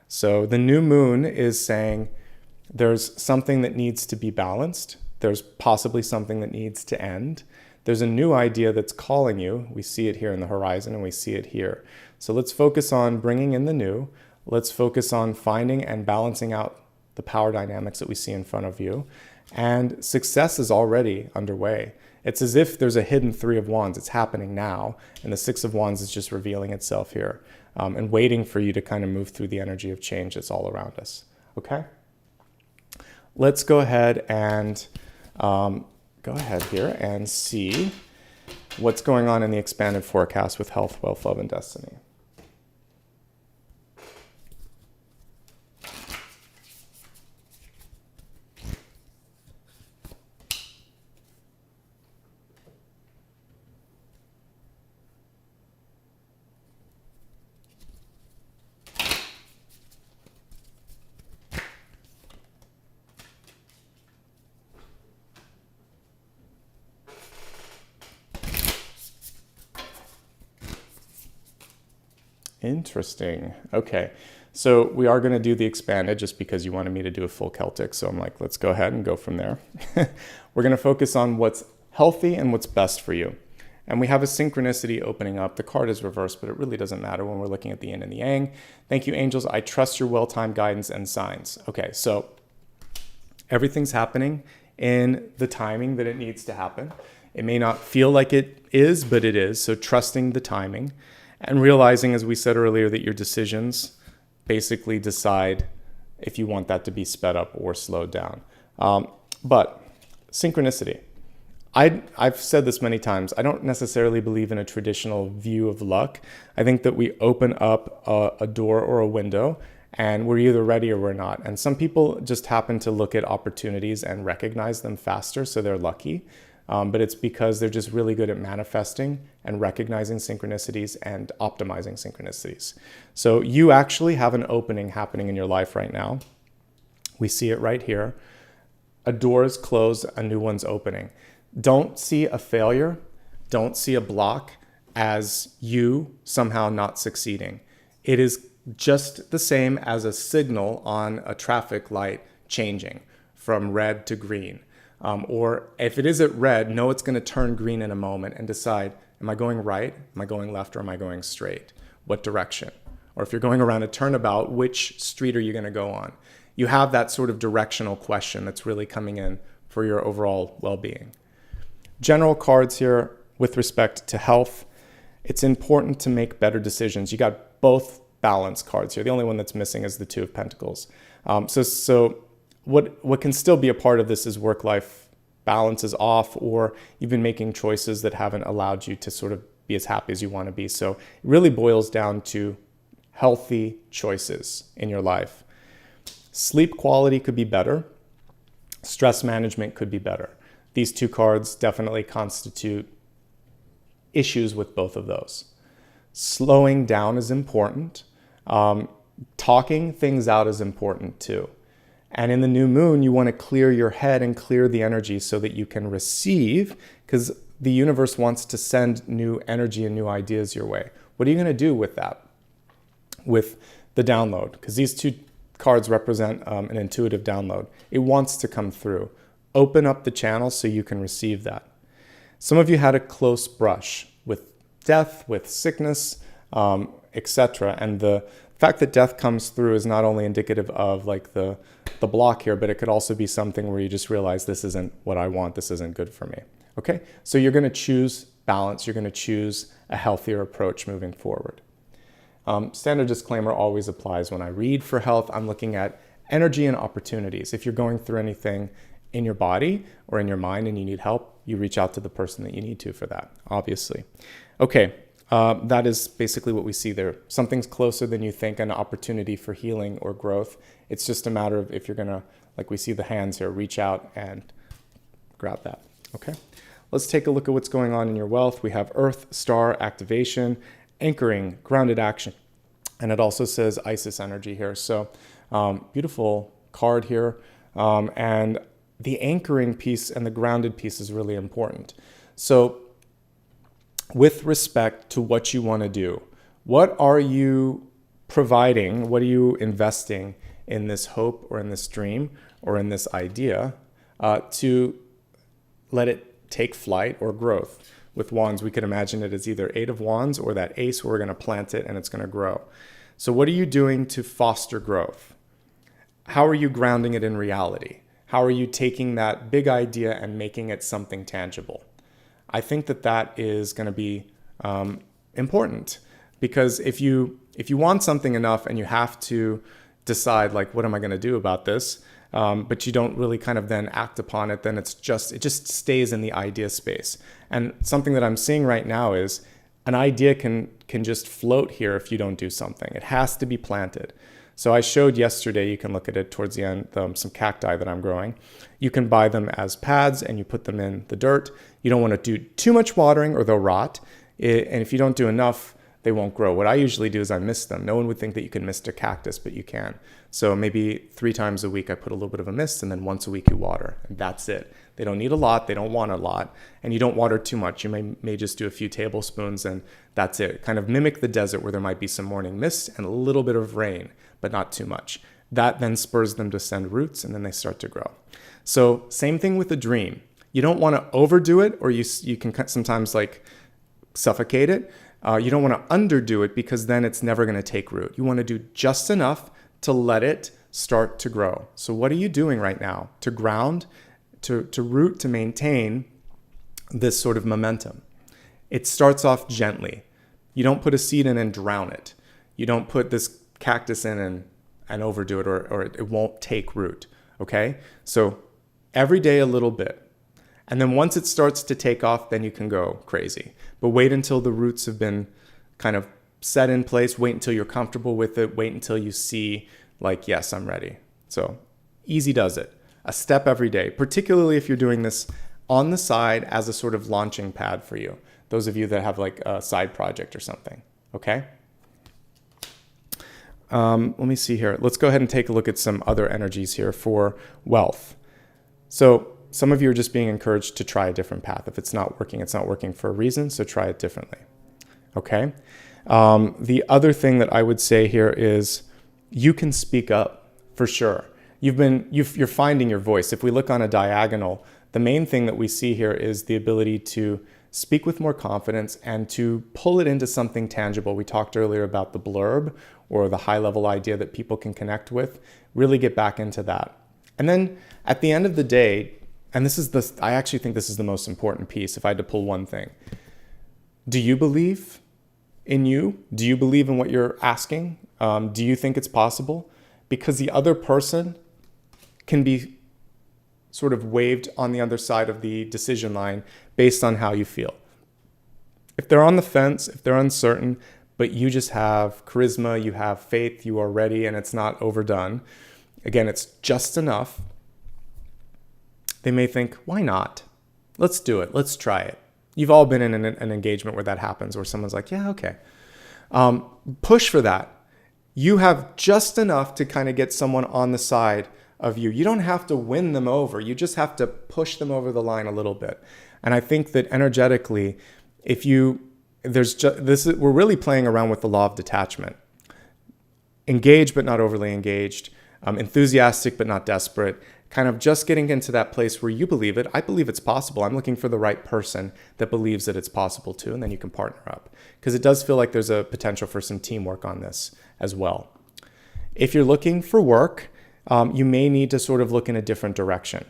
So the new moon is saying there's something that needs to be balanced. There's possibly something that needs to end. There's a new idea that's calling you. We see it here in the horizon and we see it here. So let's focus on bringing in the new. Let's focus on finding and balancing out the power dynamics that we see in front of you. And success is already underway. It's as if there's a hidden Three of Wands. It's happening now. And the Six of Wands is just revealing itself here and waiting for you to kind of move through the energy of change that's all around us. Okay? Let's go ahead and here and see what's going on in the expanded forecast with health, wealth, love, and destiny. Interesting. Okay. So we are going to do the expanded just because you wanted me to do a full Celtic. So I'm like, let's go ahead and go from there. We're going to focus on what's healthy and what's best for you. And we have a synchronicity opening up. The card is reversed, but it really doesn't matter when we're looking at the yin and the yang. Thank you, angels. I trust your well-timed guidance and signs. Okay. So everything's happening in the timing that it needs to happen. It may not feel like it is, but it is. So trusting the timing. And realizing, as we said earlier, that your decisions basically decide if you want that to be sped up or slowed down. But synchronicity. I've said this many times. I don't necessarily believe in a traditional view of luck. I think that we open up a door or a window and we're either ready or we're not. And some people just happen to look at opportunities and recognize them faster, so they're lucky. But it's because they're just really good at manifesting and recognizing synchronicities and optimizing synchronicities. So you actually have an opening happening in your life right now. We see it right here. A door is closed, a new one's opening. Don't see a failure, don't see a block as you somehow not succeeding. It is just the same as a signal on a traffic light changing from red to green. Or if it is at red, know it's going to turn green in a moment and decide, am I going right, am I going left, or am I going straight? What direction? Or if you're going around a turnabout, which street are you going to go on? You have that sort of directional question that's really coming in for your overall well-being. General cards here with respect to health. It's important to make better decisions. You got both balance cards here. The only one that's missing is the Two of Pentacles. So what can still be a part of this is work-life balance is off, or you've been making choices that haven't allowed you to sort of be as happy as you want to be. So it really boils down to healthy choices in your life. Sleep quality could be better. Stress management could be better. These two cards definitely constitute issues with both of those. Slowing down is important. Talking things out is important too. And in the new moon, you want to clear your head and clear the energy so that you can receive, because the universe wants to send new energy and new ideas your way. What are you going to do with that? With the download? Because these two cards represent an intuitive download. It wants to come through. Open up the channel so you can receive that. Some of you had a close brush with death, with sickness, etc. And the fact that death comes through is not only indicative of like the block here, but it could also be something where you just realize this isn't what I want, this isn't good for me. Okay, so you're going to choose balance, you're going to choose a healthier approach moving forward. Standard disclaimer always applies. When I read for health, I'm looking at energy and opportunities. If you're going through anything in your body or in your mind and you need help, you reach out to the person that you need to for that, obviously. Okay, that is basically what we see there. Something's closer than you think, an opportunity for healing or growth. It's just a matter of if you're gonna, like we see the hands here, reach out and grab that, okay? Let's take a look at what's going on in your wealth. We have Earth, Star, activation, anchoring, grounded action, and it also says Isis energy here. So beautiful card here, and the anchoring piece and the grounded piece is really important. So with respect to what you want to do, what are you providing, what are you investing in this hope or in this dream or in this idea to let it take flight or growth? With wands, we could imagine it as either 8 of wands or that ace where we're going to plant it and it's going to grow. So what are you doing to foster growth? How are you grounding it in reality? How are you taking that big idea and making it something tangible? I think that is going to be important, because if you want something enough and you have to decide, like, what am I going to do about this? But you don't really kind of then act upon it, then it just stays in the idea space. And something that I'm seeing right now is an idea can just float here if you don't do something. It has to be planted. So I showed yesterday, you can look at it towards the end, some cacti that I'm growing. You can buy them as pads and you put them in the dirt. You don't want to do too much watering or they'll rot. And if you don't do enough, they won't grow. What I usually do is I mist them. No one would think that you can mist a cactus, but you can. So maybe 3 times a week I put a little bit of a mist, and then once a week you water, and that's it. They don't need a lot, they don't want a lot, and you don't water too much. You may just do a few tablespoons, and that's it. Kind of mimic the desert where there might be some morning mist and a little bit of rain, but not too much. That then spurs them to send roots, and then they start to grow. So same thing with a dream. You don't want to overdo it, or you can sometimes like suffocate it. You don't want to underdo it, because then it's never going to take root. You want to do just enough to let it start to grow. So what are you doing right now to ground, to root, to maintain this sort of momentum? It starts off gently. You don't put a seed in and drown it. You don't put this cactus in and overdo it, or it won't take root, okay? So every day a little bit. And then once it starts to take off, then you can go crazy. But wait until the roots have been kind of set in place. Wait until you're comfortable with it. Wait until you see, like, yes, I'm ready. So easy does it. A step every day, particularly if you're doing this on the side as a sort of launching pad for you. Those of you that have like a side project or something, okay? Let me see here. Let's go ahead and take a look at some other energies here for wealth. So some of you are just being encouraged to try a different path. If it's not working for a reason, so try it differently, okay? The other thing that I would say here is you can speak up for sure. You're finding your voice. If we look on a diagonal, the main thing that we see here is the ability to speak with more confidence and to pull it into something tangible. We talked earlier about the blurb or the high-level idea that people can connect with. Really get back into that. And then at the end of the day, and I actually think this is the most important piece if I had to pull one thing. Do you believe in you? Do you believe in what you're asking? Do you think it's possible? Because the other person can be sort of waved on the other side of the decision line based on how you feel. If they're on the fence, if they're uncertain, but you just have charisma, you have faith, you are ready, and it's not overdone, again, it's just enough, they may think, why not? Let's do it. Let's try it. You've all been in an engagement where that happens, where someone's like, yeah, okay. Push for that. You have just enough to kind of get someone on the side of you. You don't have to win them over. You just have to push them over the line a little bit. And I think that energetically, we're really playing around with the law of detachment. Engaged, but not overly engaged. Enthusiastic, but not desperate. Kind of just getting into that place where you believe it. I believe it's possible. I'm looking for the right person that believes that it's possible too, and then you can partner up. Because it does feel like there's a potential for some teamwork on this as well. If you're looking for work, you may need to sort of look in a different direction.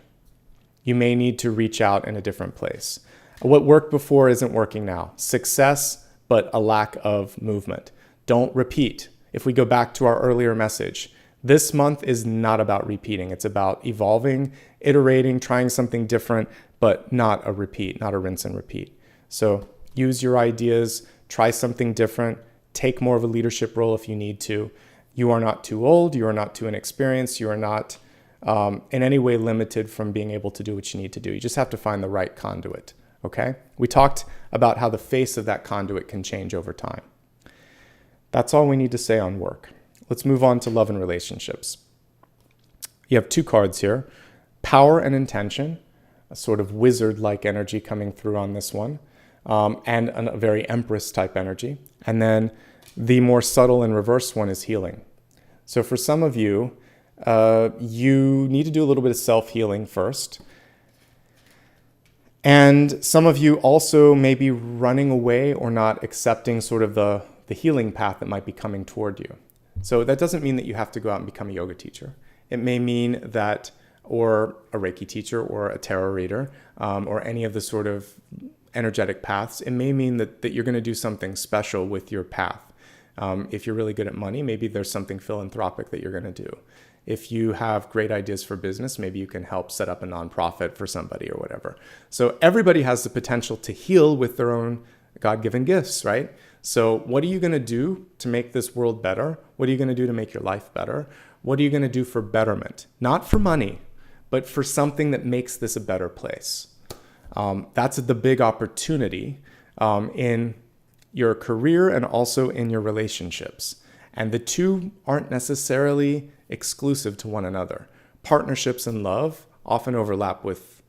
You may need to reach out in a different place. What worked before isn't working now. Success, but a lack of movement. Don't repeat. If we go back to our earlier message, this month is not about repeating. It's about evolving, iterating, trying something different, but not a repeat, not a rinse and repeat. So use your ideas, try something different, take more of a leadership role if you need to. You are not too old. You are not too inexperienced. You are not in any way limited from being able to do what you need to do. You just have to find the right conduit, okay? We talked about how the face of that conduit can change over time. That's all we need to say on work. Let's move on to love and relationships. You have two cards here, power and intention, a sort of wizard-like energy coming through on this one, and a very empress type energy. And then the more subtle and reverse one is healing. So for some of you, you need to do a little bit of self-healing first. And some of you also may be running away or not accepting sort of the healing path that might be coming toward you. So that doesn't mean that you have to go out and become a yoga teacher. It may mean that, or a Reiki teacher, or a tarot reader, or any of the sort of energetic paths. It may mean that you're going to do something special with your path. If you're really good at money, maybe there's something philanthropic that you're going to do. If you have great ideas for business, maybe you can help set up a nonprofit for somebody or whatever. So everybody has the potential to heal with their own God-given gifts, right? So what are you going to do to make this world better? What are you going to do to make your life better? What are you going to do for betterment? Not for money, but for something that makes this a better place. That's the big opportunity in your career and also in your relationships. And the two aren't necessarily exclusive to one another. Partnerships and love often overlap with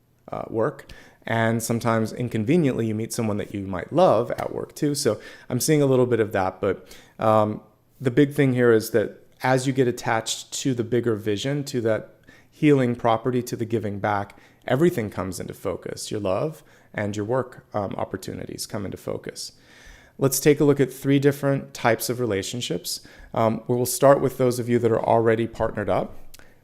work. And sometimes inconveniently, you meet someone that you might love at work too. So I'm seeing a little bit of that. But the big thing here is that as you get attached to the bigger vision, to that healing property, to the giving back, everything comes into focus. Your love and your work opportunities come into focus. Let's take a look at 3 different types of relationships. We'll start with those of you that are already partnered up.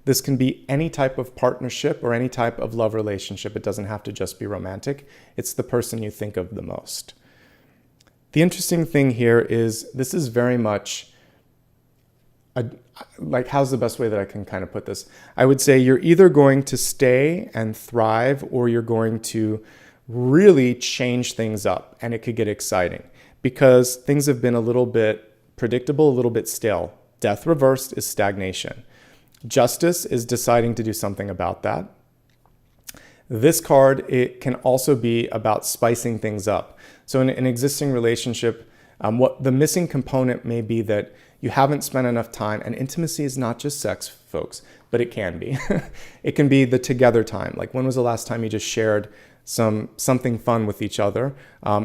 This can be any type of partnership or any type of love relationship. It doesn't have to just be romantic. It's the person you think of the most. The interesting thing here is this is very much like, how's the best way that I can kind of put this? I would say you're either going to stay and thrive, or you're going to really change things up, and it could get exciting because things have been a little bit predictable, a little bit stale. Death reversed is stagnation. Justice is deciding to do something about that. This card, it can also be about spicing things up. So in an existing relationship, what the missing component may be that you haven't spent enough time, and intimacy is not just sex, folks, but it can be. It can be the together time. Like, when was the last time you just shared something fun with each other?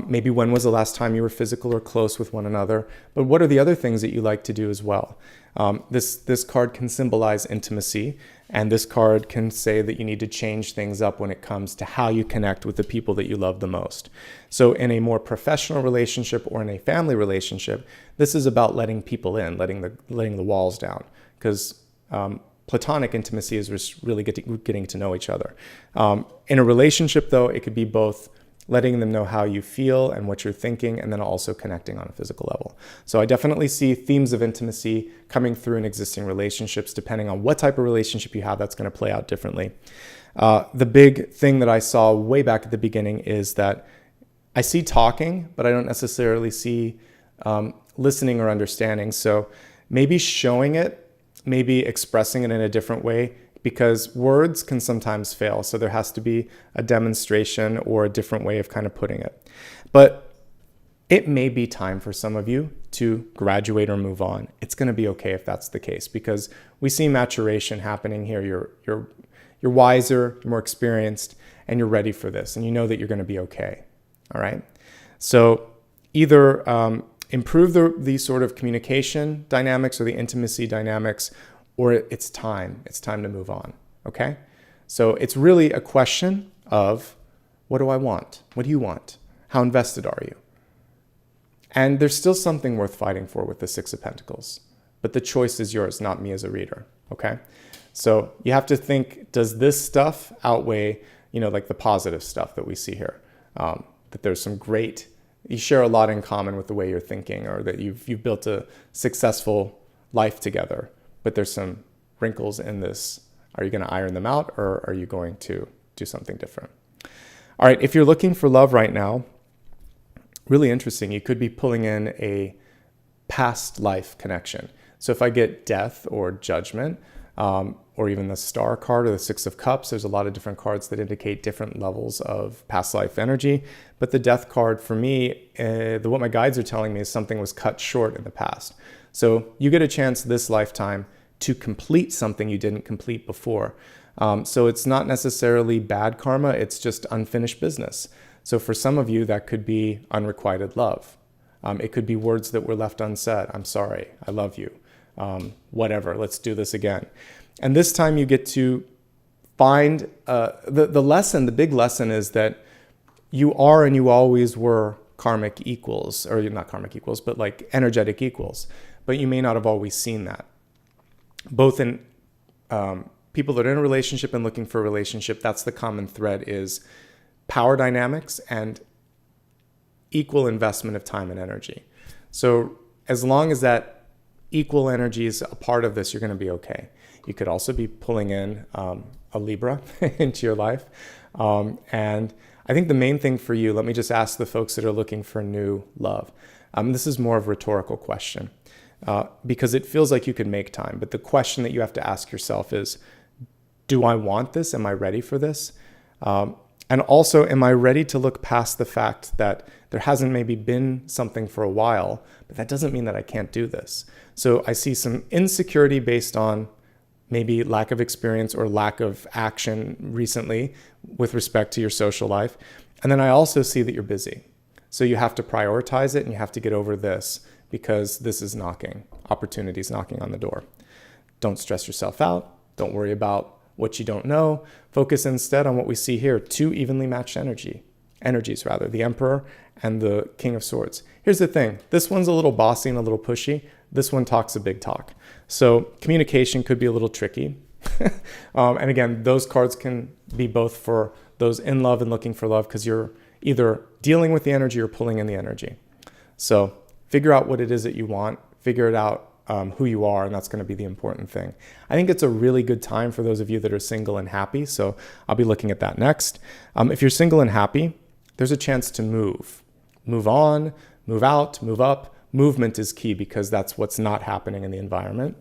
Maybe when was the last time you were physical or close with one another? But what are the other things that you like to do as well? This card can symbolize intimacy, and this card can say that you need to change things up when it comes to how you connect with the people that you love the most. So in a more professional relationship or in a family relationship, this is about letting people in, letting the walls down, because platonic intimacy is just really getting to know each other. In a relationship, though, it could be both letting them know how you feel and what you're thinking, and then also connecting on a physical level. So I definitely see themes of intimacy coming through in existing relationships. Depending on what type of relationship you have, that's going to play out differently. The big thing that I saw way back at the beginning is that I see talking, but I don't necessarily see listening or understanding. So maybe showing it, maybe expressing it in a different way, because words can sometimes fail. So there has to be a demonstration or a different way of kind of putting it. But it may be time for some of you to graduate or move on. It's going to be okay if that's the case, because we see maturation happening here. You're wiser, you're more experienced, and you're ready for this, and you know that you're going to be okay. All right. So either improve the sort of communication dynamics or the intimacy dynamics, or it's time to move on, okay? So it's really a question of, what do I want? What do you want? How invested are you? And there's still something worth fighting for with the Six of Pentacles, but the choice is yours, not me as a reader, okay? So you have to think, does this stuff outweigh, like the positive stuff that we see here? That there's some great, you share a lot in common with the way you're thinking, or that you've built a successful life together. But there's some wrinkles in this. Are you going to iron them out, or are you going to do something different? All right, if you're looking for love right now, really interesting. You could be pulling in a past life connection. So if I get death or judgment, or even the star card or the Six of Cups, there's a lot of different cards that indicate different levels of past life energy. But the death card for me, what my guides are telling me is something was cut short in the past. So you get a chance this lifetime to complete something you didn't complete before. So it's not necessarily bad karma, it's just unfinished business. So for some of you, that could be unrequited love. It could be words that were left unsaid. I'm sorry, I love you, whatever, let's do this again. And this time you get to find, the lesson, the big lesson is that you are and you always were karmic equals, or not karmic equals, but like energetic equals. But you may not have always seen that. Both in people that are in a relationship and looking for a relationship, that's the common thread, is power dynamics and equal investment of time and energy. So as long as that equal energy is a part of this, you're going to be okay. You could also be pulling in a Libra into your life. And I think the main thing for you, let me just ask the folks that are looking for new love. This is more of a rhetorical question. Because it feels like you could make time. But the question that you have to ask yourself is, do I want this? Am I ready for this? And also, am I ready to look past the fact that there hasn't maybe been something for a while, but that doesn't mean that I can't do this. So I see some insecurity based on maybe lack of experience or lack of action recently with respect to your social life. And then I also see that you're busy. So you have to prioritize it, and you have to get over this, because this is opportunities knocking on the door. Don't stress yourself out. Don't worry about what you don't know. Focus instead on what we see here, two evenly matched energies, the Emperor and the King of Swords. Here's the thing. This one's a little bossy and a little pushy. This one talks a big talk. So communication could be a little tricky. And again, those cards can be both for those in love and looking for love, because you're either dealing with the energy or pulling in the energy. So figure out what it is that you want, figure it out who you are, and that's going to be the important thing. I think it's a really good time for those of you that are single and happy, so I'll be looking at that next. If you're single and happy, there's a chance to move on, move out, move up. Movement is key because that's what's not happening in the environment.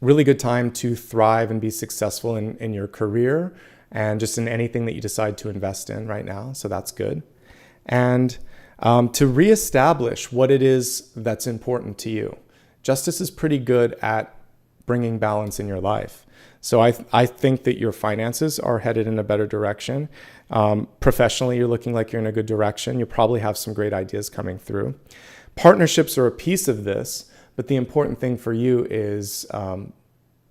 Really good time to thrive and be successful in your career and just in anything that you decide to invest in right now, so that's good. And to reestablish what it is that's important to you. Justice is pretty good at bringing balance in your life. So I think that your finances are headed in a better direction. Professionally, you're looking like you're in a good direction. You probably have some great ideas coming through. Partnerships are a piece of this, but the important thing for you is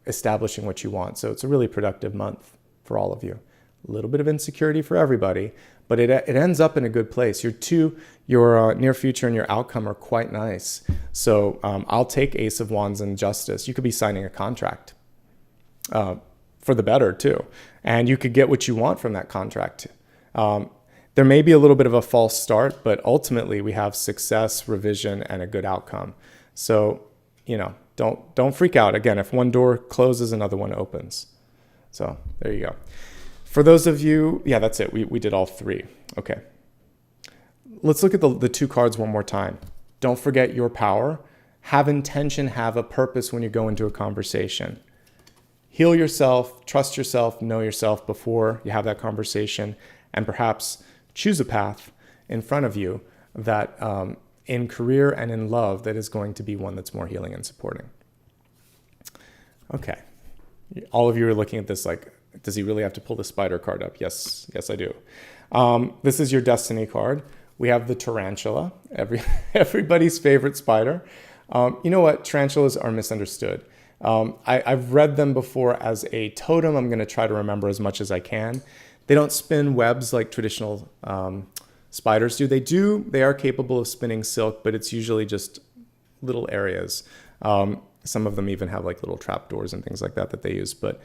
establishing what you want. So it's a really productive month for all of you. A little bit of insecurity for everybody, but it ends up in a good place. Your near future and your outcome are quite nice. So I'll take Ace of Wands and Justice. You could be signing a contract for the better too. And you could get what you want from that contract. There may be a little bit of a false start, but ultimately we have success, revision, and a good outcome. So, don't freak out. Again, if one door closes, another one opens. So there you go. For those of you, yeah, that's it. We did all three. Okay. Let's look at the two cards one more time. Don't forget your power. Have intention, have a purpose when you go into a conversation. Heal yourself, trust yourself, know yourself before you have that conversation, and perhaps choose a path in front of you that in career and in love that is going to be one that's more healing and supporting. Okay. All of you are looking at this like, does he really have to pull the spider card up? Yes, I do. This is your destiny card. We have the tarantula, everybody's favorite spider. You know what? Tarantulas are misunderstood. I've read them before as a totem. I'm going to try to remember as much as I can. They don't spin webs like traditional spiders do. They are capable of spinning silk, but it's usually just little areas. Some of them even have like little trapdoors and things like that they use. But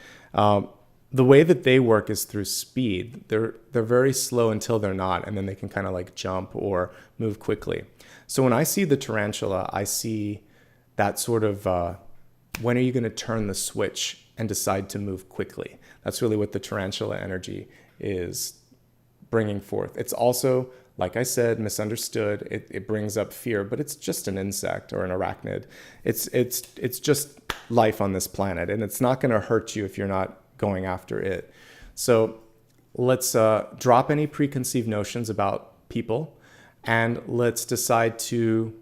the way that they work is through speed. They're very slow until they're not, and then they can kind of like jump or move quickly. So when I see the tarantula, I see that sort of, when are you going to turn the switch and decide to move quickly? That's really what the tarantula energy is bringing forth. It's also, like I said, misunderstood. It brings up fear, but it's just an insect or an arachnid. It's just life on this planet, and it's not going to hurt you if you're not going after it. So let's drop any preconceived notions about people, and let's decide to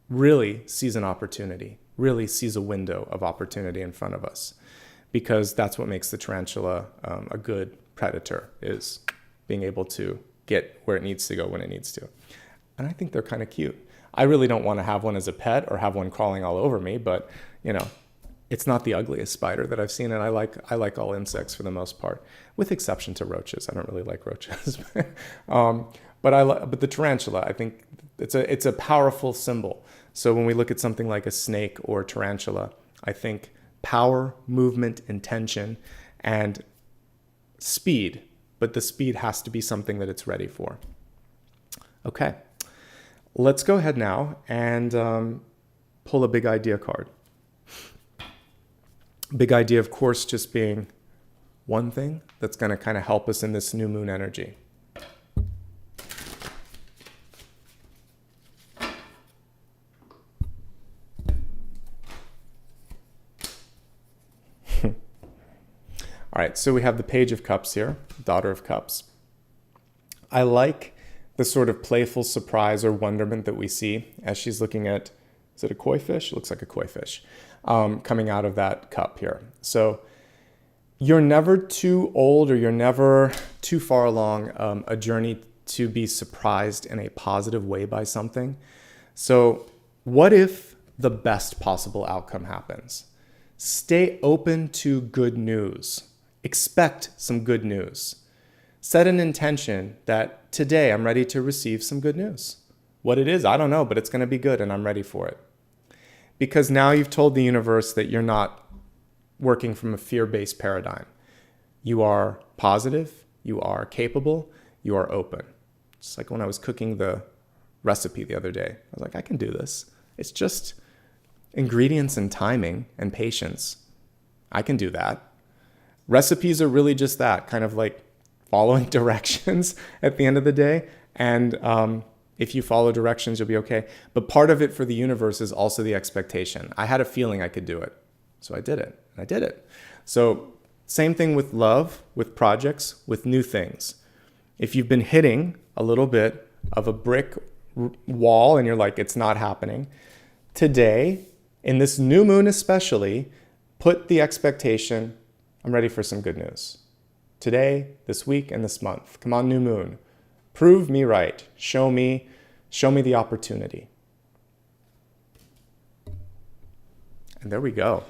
really seize an opportunity, really seize a window of opportunity in front of us, because that's what makes the tarantula a good predator, is being able to get where it needs to go when it needs to. And I think they're kind of cute. I really don't want to have one as a pet or have one crawling all over me, but it's not the ugliest spider that I've seen, and I like all insects for the most part, with exception to roaches. I don't really like roaches, but the tarantula, I think it's a powerful symbol. So when we look at something like a snake or tarantula, I think power, movement, intention, and speed. But the speed has to be something that it's ready for. Okay, let's go ahead now and pull a big idea card. Big idea, of course, just being one thing that's going to kind of help us in this new moon energy. All right, so we have the Page of Cups here, Daughter of Cups. I like the sort of playful surprise or wonderment that we see as she's looking at, is it a koi fish? It looks like a koi fish, coming out of that cup here. So you're never too old, or you're never too far along a journey to be surprised in a positive way by something. So what if the best possible outcome happens? Stay open to good news. Expect some good news. Set an intention that today I'm ready to receive some good news. What it is, I don't know, but it's going to be good and I'm ready for it. Because now you've told the universe that you're not working from a fear-based paradigm. You are positive, you are capable, you are open. Just like when I was cooking the recipe the other day. I was like, I can do this. It's just ingredients and timing and patience. I can do that. Recipes are really just that, kind of like following directions at the end of the day. And if you follow directions, you'll be okay. But part of it for the universe is also the expectation. I had a feeling I could do it. So I did it. And I did it. So same thing with love, with projects, with new things. If you've been hitting a little bit of a brick wall and you're like, it's not happening, today, in this new moon especially, put the expectation, I'm ready for some good news. Today, this week, and this month. Come on, new moon. Prove me right. Show me the opportunity. And there we go.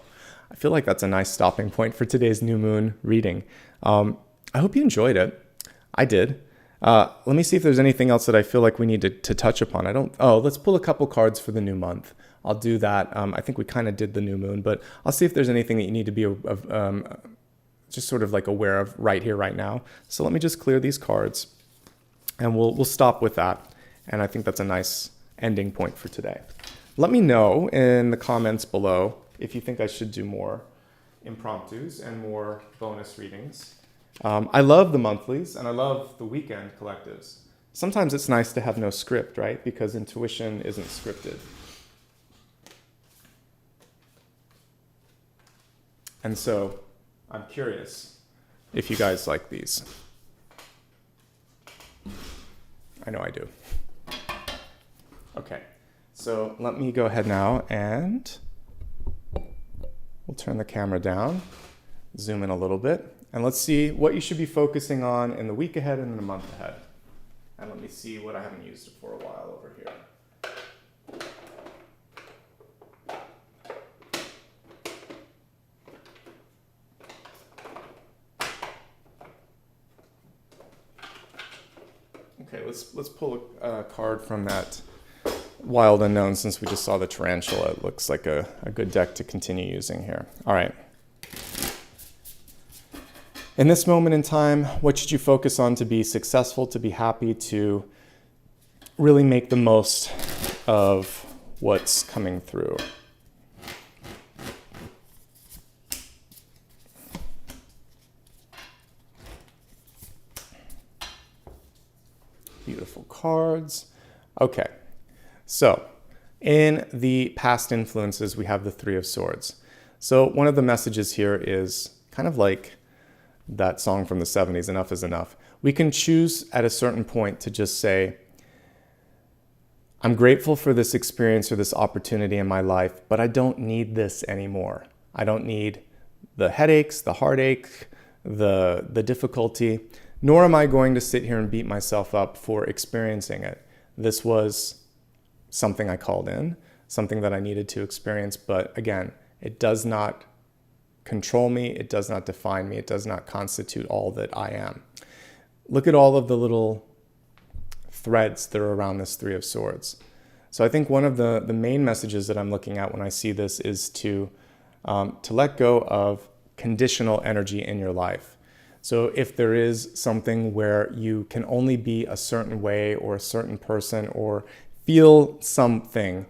I feel like that's a nice stopping point for today's new moon reading. I hope you enjoyed it. I did. Let me see if there's anything else that I feel like we need to touch upon. Let's pull a couple cards for the new month. I'll do that. I think we kind of did the new moon, but I'll see if there's anything that you need to be just sort of like aware of right here, right now. So let me just clear these cards and we'll stop with that. And I think that's a nice ending point for today. Let me know in the comments below if you think I should do more impromptus and more bonus readings. I love the monthlies and I love the weekend collectives. Sometimes it's nice to have no script, right? Because intuition isn't scripted. And so I'm curious if you guys like these. I know I do. Okay, so let me go ahead now and we'll turn the camera down, zoom in a little bit, and let's see what you should be focusing on in the week ahead and in the month ahead. And let me see what I haven't used for a while over here. Okay, let's pull a card from that Wild Unknown since we just saw the tarantula. It looks like a good deck to continue using here. All right. In this moment in time, what should you focus on to be successful, to be happy, to really make the most of what's coming through? Beautiful cards. Okay, so in the past influences, we have the Three of Swords. So one of the messages here is kind of like that song from the 70s, Enough is Enough. We can choose at a certain point to just say, I'm grateful for this experience or this opportunity in my life, but I don't need this anymore. I don't need the headaches, the heartache, the difficulty, nor am I going to sit here and beat myself up for experiencing it. This was something I called in, something that I needed to experience, but again, it does not control me, it does not define me, it does not constitute all that I am. Look at all of the little threads that are around this Three of Swords. So I think one of the main messages that I'm looking at when I see this is to let go of conditional energy in your life. So if there is something where you can only be a certain way or a certain person or feel something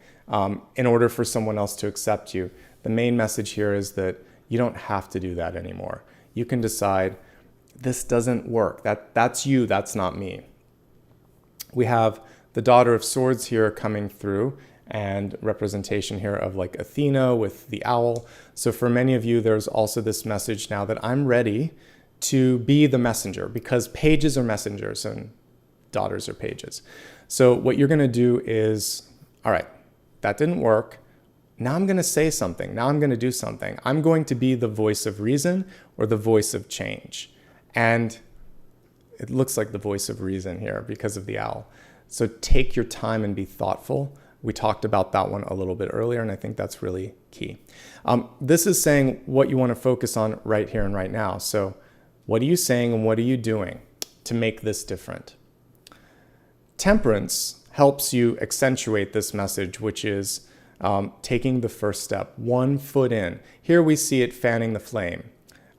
in order for someone else to accept you, the main message here is that you don't have to do that anymore. You can decide, this doesn't work. That's you, that's not me. We have the Daughter of Swords here coming through and representation here of like Athena with the owl. So for many of you, there's also this message now that I'm ready to be the messenger, because pages are messengers and daughters are pages. So what you're going to do is, all right, that didn't work. Now I'm going to say something. Now I'm going to do something. I'm going to be the voice of reason or the voice of change. And it looks like the voice of reason here because of the owl. So take your time and be thoughtful. We talked about that one a little bit earlier, and I think that's really key. This is saying what you want to focus on right here and right now. So what are you saying and what are you doing to make this different? Temperance helps you accentuate this message, which is taking the first step, 1 foot in. Here we see it fanning the flame.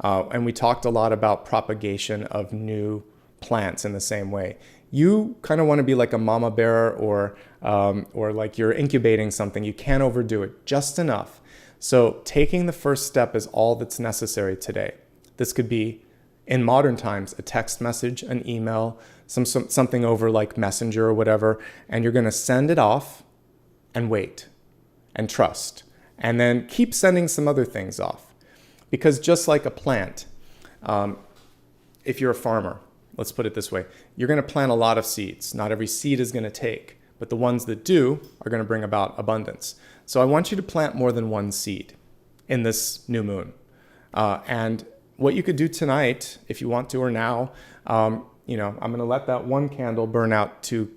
And we talked a lot about propagation of new plants in the same way. You kind of want to be like a mama bear, or like you're incubating something. You can't overdo it, just enough. So taking the first step is all that's necessary today. This could be, in modern times, a text message, an email, something over like Messenger or whatever, and you're going to send it off and wait and trust. And then keep sending some other things off. Because just like a plant, if you're a farmer, let's put it this way, you're going to plant a lot of seeds. Not every seed is going to take, but the ones that do are going to bring about abundance. So I want you to plant more than one seed in this new moon. And what you could do tonight, if you want to, or now, I'm going to let that one candle burn out to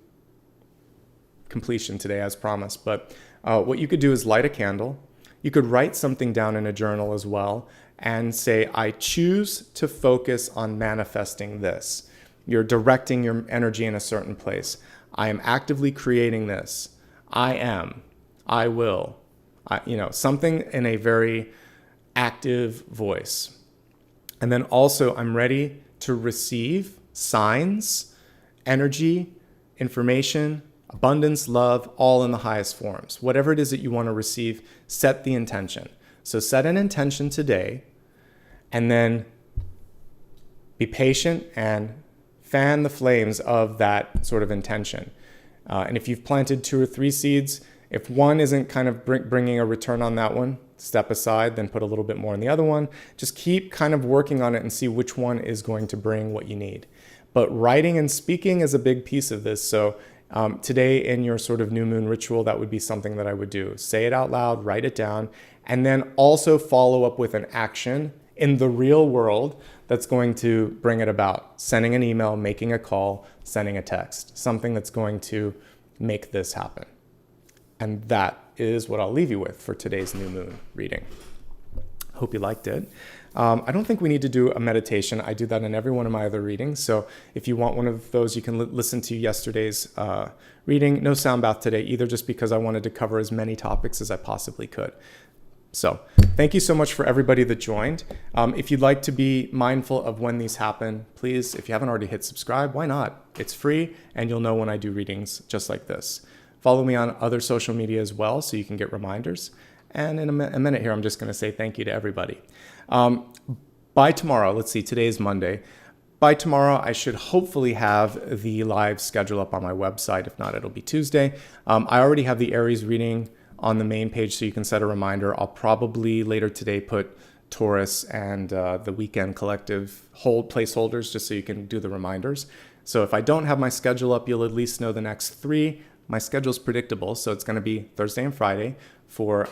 completion today as promised. But what you could do is light a candle. You could write something down in a journal as well and say, I choose to focus on manifesting this. You're directing your energy in a certain place. I am actively creating this. I am. I will. Something in a very active voice. And then also, I'm ready to receive signs, energy, information, abundance, love, all in the highest forms. Whatever it is that you want to receive, set the intention. So set an intention today, and then be patient and fan the flames of that sort of intention. And if you've planted 2 or 3 seeds, if one isn't kind of bringing a return on that one, step aside, then put a little bit more in the other one. Just keep kind of working on it and see which one is going to bring what you need. But writing and speaking is a big piece of this. So today in your sort of new moon ritual, that would be something that I would do. Say it out loud, write it down, and then also follow up with an action in the real world that's going to bring it about. Sending an email, making a call, sending a text, something that's going to make this happen. And that is what I'll leave you with for today's new moon reading. Hope you liked it. I don't think we need to do a meditation. I do that in every one of my other readings. So if you want one of those, you can listen to yesterday's reading. No sound bath today either, just because I wanted to cover as many topics as I possibly could. So thank you so much for everybody that joined. If you'd like to be mindful of when these happen, please, if you haven't already hit subscribe, why not? It's free, and you'll know when I do readings just like this. Follow me on other social media as well, so you can get reminders. And in a minute here, I'm just going to say thank you to everybody. By tomorrow, let's see, today is Monday. By tomorrow, I should hopefully have the live schedule up on my website. If not, it'll be Tuesday. I already have the Aries reading on the main page, so you can set a reminder. I'll probably later today put Taurus and the weekend collective placeholders, just so you can do the reminders. So if I don't have my schedule up, you'll at least know the next 3. My schedule's predictable, so it's going to be Thursday and Friday for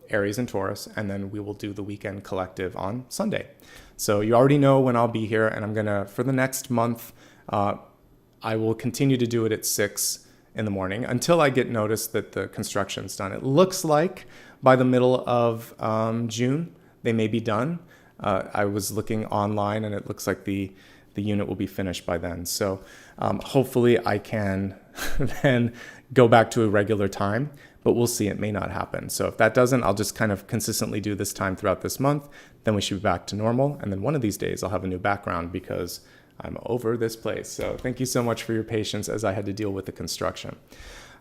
Aries and Taurus, and then we will do the weekend collective on Sunday. So you already know when I'll be here, and I'm going to, for the next month, I will continue to do it at 6 in the morning until I get notice that the construction's done. It looks like by the middle of June, they may be done. I was looking online, and it looks like the unit will be finished by then. So hopefully I can then go back to a regular time, but we'll see, it may not happen. So if that doesn't, I'll just kind of consistently do this time throughout this month. Then we should be back to normal. And then one of these days I'll have a new background because I'm over this place. So thank you so much for your patience as I had to deal with the construction.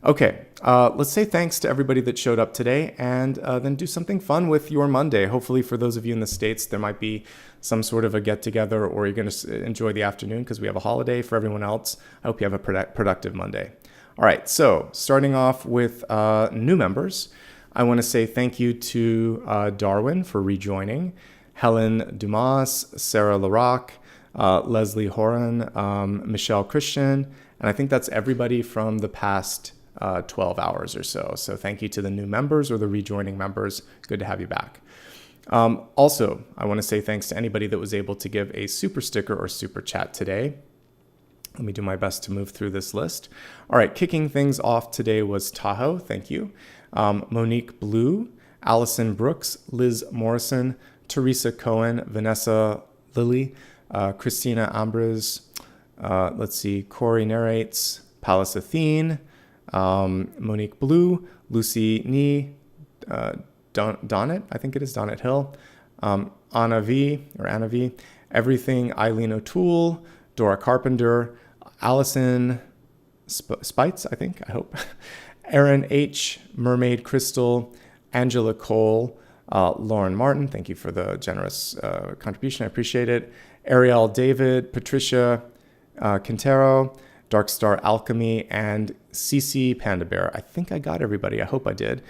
Okay, let's say thanks to everybody that showed up today, and then do something fun with your Monday. Hopefully for those of you in the States, there might be some sort of a get-together, or you're going to enjoy the afternoon because we have a holiday. For everyone else, I hope you have a productive Monday. All right, so starting off with new members, I want to say thank you to Darwin for rejoining, Helen Dumas, Sarah Larocque, Leslie Horan, Michelle Christian, and I think that's everybody from the past 12 hours or so. So thank you to the new members or the rejoining members. Good to have you back. Also, I want to say thanks to anybody that was able to give a super sticker or super chat today. Let me do my best to move through this list. All right, kicking things off today was Tahoe. Thank you. Monique Blue, Allison Brooks, Liz Morrison, Teresa Cohen, Vanessa Lilly, Christina Ambres, let's see, Corey Narrates, Palace Athene, Monique Blue, Lucy Nee, Donnet, I think it is Donnet Hill, Anna V, Everything, Eileen O'Toole, Dora Carpenter, Allison, Spites, I think, I hope. Aaron H., Mermaid Crystal, Angela Cole, Lauren Martin, thank you for the generous contribution. I appreciate it. Ariel David, Patricia Quintero, Darkstar Alchemy, and CC Panda Bear. I think I got everybody. I hope I did.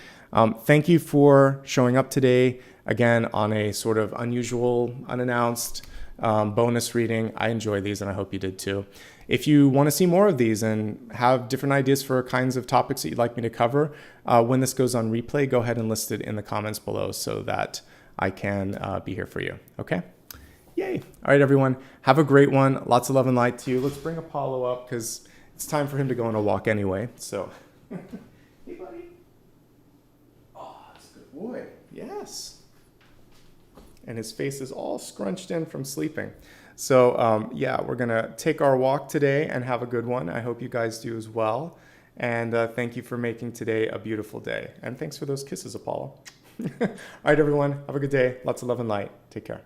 Thank you for showing up today, again, on a sort of unusual, unannounced bonus reading. I enjoy these, and I hope you did too. If you want to see more of these and have different ideas for kinds of topics that you'd like me to cover, when this goes on replay, go ahead and list it in the comments below so that I can be here for you. Okay? Yay. All right, everyone. Have a great one. Lots of love and light to you. Let's bring Apollo up because it's time for him to go on a walk anyway. So, hey, buddy. Oh, that's a good boy. Yes. And his face is all scrunched in from sleeping. So, yeah, we're going to take our walk today and have a good one. I hope you guys do as well. And thank you for making today a beautiful day. And thanks for those kisses, Apollo. All right, everyone. Have a good day. Lots of love and light. Take care.